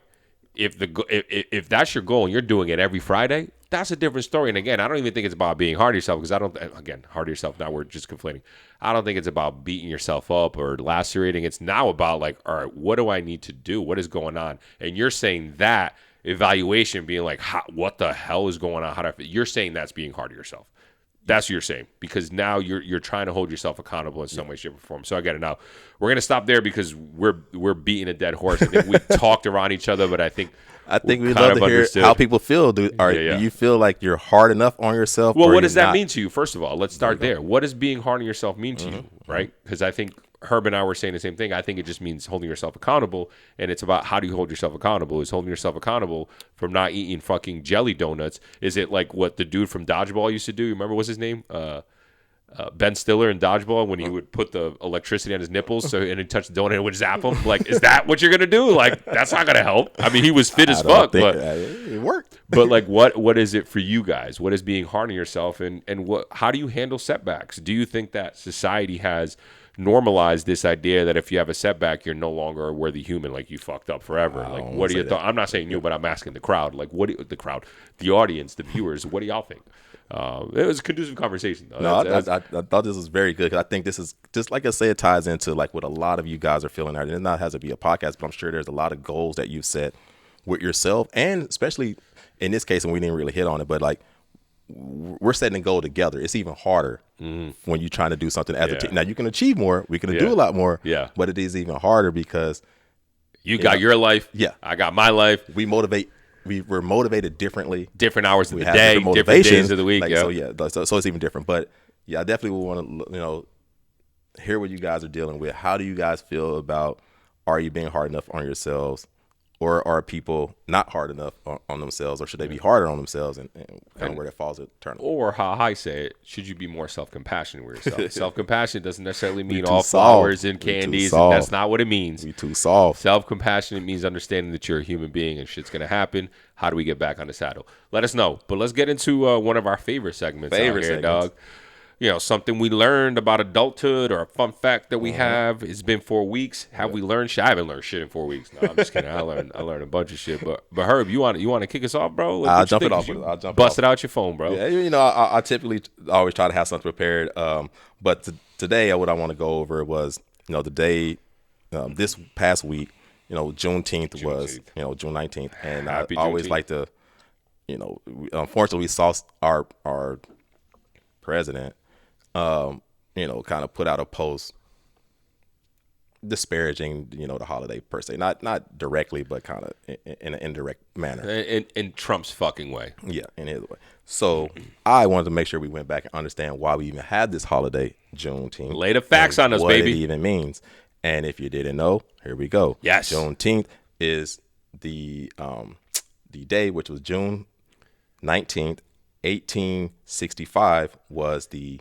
if that's your goal and you're doing it every Friday, that's a different story. And again, I don't even think it's about being hard on yourself, because hard on yourself, now we're just conflating. I don't think it's about beating yourself up or lacerating. It's now about like, all right, what do I need to do? What is going on? And you're saying that evaluation being like, what the hell is going on? You're saying that's being hard on yourself. That's what you're saying, because now you're trying to hold yourself accountable in some way, shape, or form. So I get it. Now we're gonna stop there because we're beating a dead horse. I think we talked around each other, but I think we'd love to hear how people feel. Do you feel like you're hard enough on yourself? Well, what does that mean to you? First of all, let's start there. What does being hard on yourself mean to you, right? Because I think Herb and I were saying the same thing. I think it just means holding yourself accountable, and it's about how do you hold yourself accountable. Is holding yourself accountable from not eating fucking jelly donuts? Is it like what the dude from Dodgeball used to do? You remember what's his name? Ben Stiller in Dodgeball, when he would put the electricity on his nipples and he touched the donut and it would zap him. Like, is that what you're gonna do? Like, that's not gonna help. I mean, he was fit as fuck, but it worked. But like, what is it for you guys? What is being hard on yourself, and how do you handle setbacks? Do you think that society has normalize this idea that if you have a setback, you're no longer a worthy human, like you fucked up forever? Like, what do you thought? I'm not saying you, but I'm asking the crowd. Like, the audience, the viewers, what do y'all think? It was a conducive conversation, though. I thought this was very good, because I think this is just, like I say, it ties into like what a lot of you guys are feeling out. And it not has to be a podcast, but I'm sure there's a lot of goals that you've set with yourself, and especially in this case, and we didn't really hit on it, but like, we're setting a goal together. It's even harder when you're trying to do something as a team. Now, you can achieve more. We can do a lot more. Yeah. But it is even harder because you got your life. Yeah. I got my life. We're motivated differently. Different hours of the day, different days of the week. Like, so it's even different. But yeah, I definitely want to, hear what you guys are dealing with. How do you guys feel about, are you being hard enough on yourselves? Or are people not hard enough on themselves, or should they be harder on themselves, and kind of where that falls eternally? Or how I say it, should you be more self-compassionate with yourself? Self-compassionate doesn't necessarily mean all flowers and candies, and that's not what it means. We too soft. Self-compassionate means understanding that you're a human being and shit's going to happen. How do we get back on the saddle? Let us know. But let's get into one of our favorite segments out here, dog. You know, something we learned about adulthood or a fun fact that we have. It's been 4 weeks. Have we learned shit? I haven't learned shit in 4 weeks. No, I'm just kidding. I learned a bunch of shit. But Herb, you want to kick us off, bro? I'll jump it off. Bust it out your phone, bro. Yeah, you know, I typically always try to have something prepared. But today, what I want to go over was, you know, the day this past week, you know, Juneteenth was, you know, June 19th, and I always like to, you know, unfortunately, we saw our president. You know, kind of put out a post disparaging, you know, the holiday per se, not directly, but kind of in an indirect manner. In Trump's fucking way. Yeah, in his way. So I wanted to make sure we went back and understand why we even had this holiday, Juneteenth. Lay the facts on us, what baby. What it even means. And if you didn't know, here we go. Yes. Juneteenth is the day, which was June 19th, 1865, was the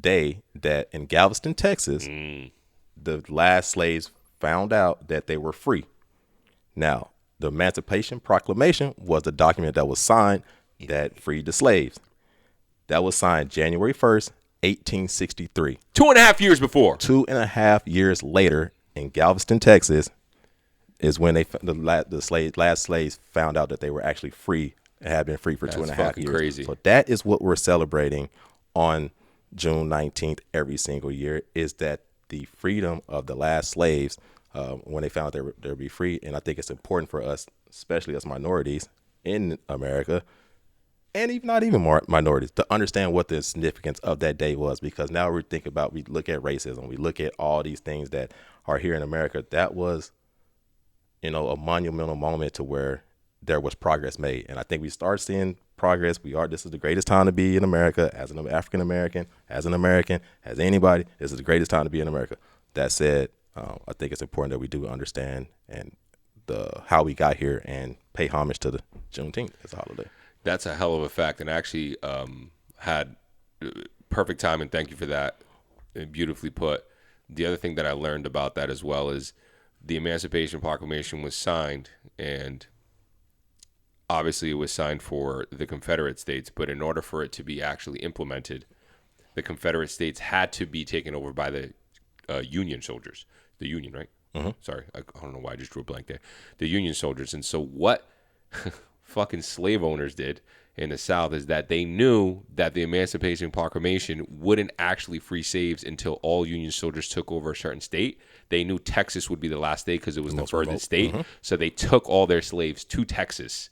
day that in Galveston, Texas, the last slaves found out that they were free. Now, the Emancipation Proclamation was the document that was signed that freed the slaves. That was signed January 1st, 1863. 2.5 years before. 2.5 years later in Galveston, Texas, is when the last slaves found out that they were actually free and had been free for 2.5 years. Crazy. So that is what we're celebrating on June 19th every single year, is that the freedom of the last slaves when they found out they would be free. And I think it's important for us, especially as minorities in America, and even not even more minorities, to understand what the significance of that day was, because now we look at racism, we look at all these things that are here in America. That was, you know, a monumental moment to where there was progress made. And I think we start seeing progress. This is the greatest time to be in America as an African American, as an American, as anybody. This is the greatest time to be in America. That said, I think it's important that we do understand and how we got here and pay homage to the Juneteenth as a holiday. That's a hell of a fact, and actually had perfect time, and thank you for that. Beautifully put. The other thing that I learned about that as well is the Emancipation Proclamation was signed, and obviously it was signed for the Confederate States, but in order for it to be actually implemented, the Confederate States had to be taken over by the Union soldiers. The Union, right? Mm-hmm. Sorry, I don't know why I just drew a blank there. The Union soldiers. And so what fucking slave owners did in the South is that they knew that the Emancipation Proclamation wouldn't actually free slaves until all Union soldiers took over a certain state. They knew Texas would be the last state because it was the furthest state. Mm-hmm. So they took all their slaves to Texas,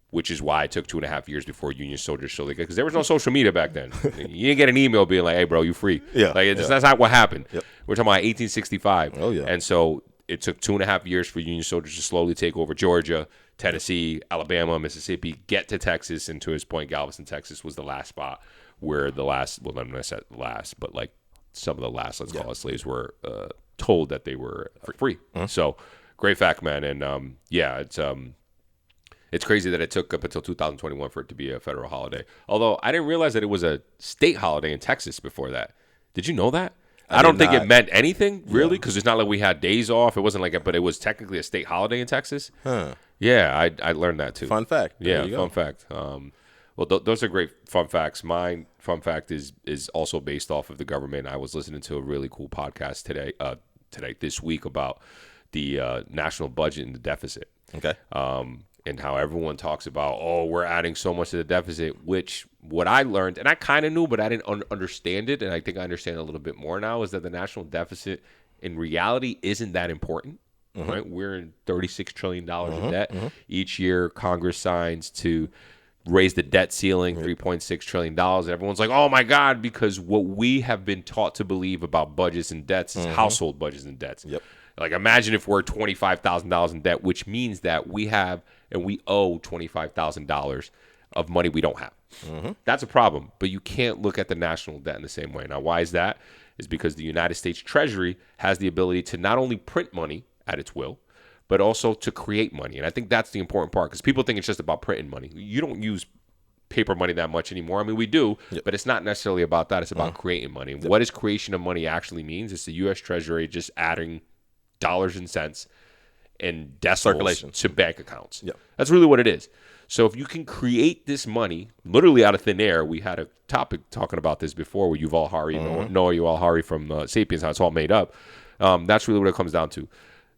which is why it took 2.5 years before Union soldiers showed because there was no social media back then. You didn't get an email being like, "Hey, bro, you free?" Yeah, that's not what happened. Yep. We're talking about 1865. Oh yeah. And so it took 2.5 years for Union soldiers to slowly take over Georgia, Tennessee, Alabama, Mississippi, get to Texas, and to his point, Galveston, Texas was the last spot where I'm not going to say last, but like some of the last, let's call it, slaves were told that they were free. Mm-hmm. So great fact, man. And it's crazy that it took up until 2021 for it to be a federal holiday. Although I didn't realize that it was a state holiday in Texas before that. Did you know that? I don't think it meant anything, really, because it's not like we had days off. It wasn't like but it was technically a state holiday in Texas. Huh. Yeah, I learned that too. Fun fact. Yeah, fun fact. Well, those are great fun facts. My fun fact is also based off of the government. I was listening to a really cool podcast this week about the national budget and the deficit. Okay. And how everyone talks about, we're adding so much to the deficit, which what I learned, and I kind of knew, but I didn't understand it, and I think I understand a little bit more now, is that the national deficit in reality isn't that important, mm-hmm. right? We're in $36 trillion mm-hmm. in debt. Mm-hmm. Each year, Congress signs to raise the debt ceiling, $3.6 trillion. And everyone's like, oh, my God, because what we have been taught to believe about budgets and debts is mm-hmm. household budgets and debts. Yep. Like, imagine if we're $25,000 in debt, which means that we have and we owe $25,000 of money we don't have. Mm-hmm. That's a problem. But you can't look at the national debt in the same way. Now, why is that? Is because the United States Treasury has the ability to not only print money at its will, but also to create money. And I think that's the important part, because people think it's just about printing money. You don't use paper money that much anymore. I mean, we do, but it's not necessarily about that. It's about creating money. What is creation of money actually means? It's the U.S. Treasury just adding dollars and cents and decimals to bank accounts. That's really what it is. So if you can create this money literally out of thin air, we had a topic talking about this before with Yuval Hari, Noah Yuval Hari from Sapiens, how it's all made up. That's really what it comes down to.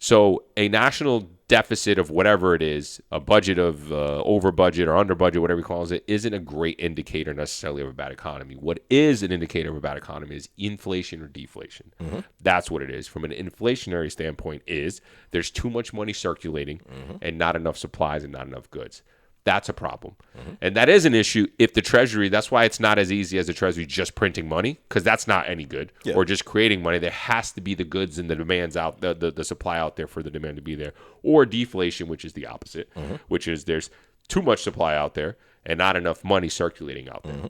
So a national deficit of whatever it is, a budget of over budget or under budget, whatever he calls it, isn't a great indicator necessarily of a bad economy. What is an indicator of a bad economy is inflation or deflation. That's what it is. From an inflationary standpoint is there's too much money circulating and not enough supplies and not enough goods. That's a problem. And that is an issue if the Treasury, that's why it's not as easy as the Treasury just printing money, because that's not any good, or just creating money. There has to be the goods and the demands out, the supply out there for the demand to be there. Or deflation, which is the opposite, which is there's too much supply out there and not enough money circulating out there.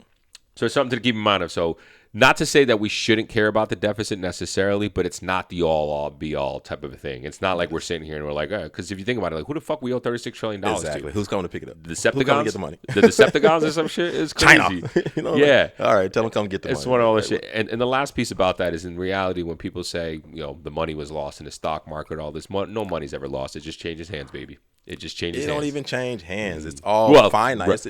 So it's something to keep in mind of. So not to say that we shouldn't care about the deficit necessarily, but it's not the all be all type of a thing. It's not like we're sitting here and we're like, because if you think about it, like, who the fuck we owe $36 trillion to? Who's coming to pick it up? The Decepticons? Who's coming to get the money? The Decepticons or some shit is crazy. China. Yeah. All right, tell them come get the money. It's one of all this shit. And the last piece about that is, in reality, when people say, the money was lost in the stock market, all this, no money's ever lost. It just changes hands, baby. It just changes hands. It don't even change hands. It's all finite.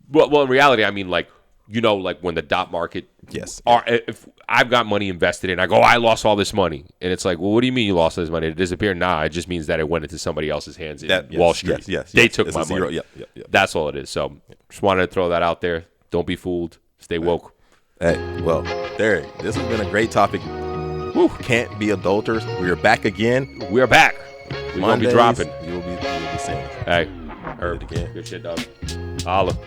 Well, in reality, I mean, like when the dot market, if I've got money invested in, I go, I lost all this money. And it's like, well, what do you mean you lost all this money? It disappeared? Nah, it just means that it went into somebody else's hands in Wall Street. They took my money. That's all it is. So just wanted to throw that out there. Don't be fooled. Stay woke. Hey, well, Derek, this has been a great topic. Woo. Can't be adulterers. We are back again. We are back. We're going to be dropping. You will be seeing. Hey, Herb, good shit, dog. Holla.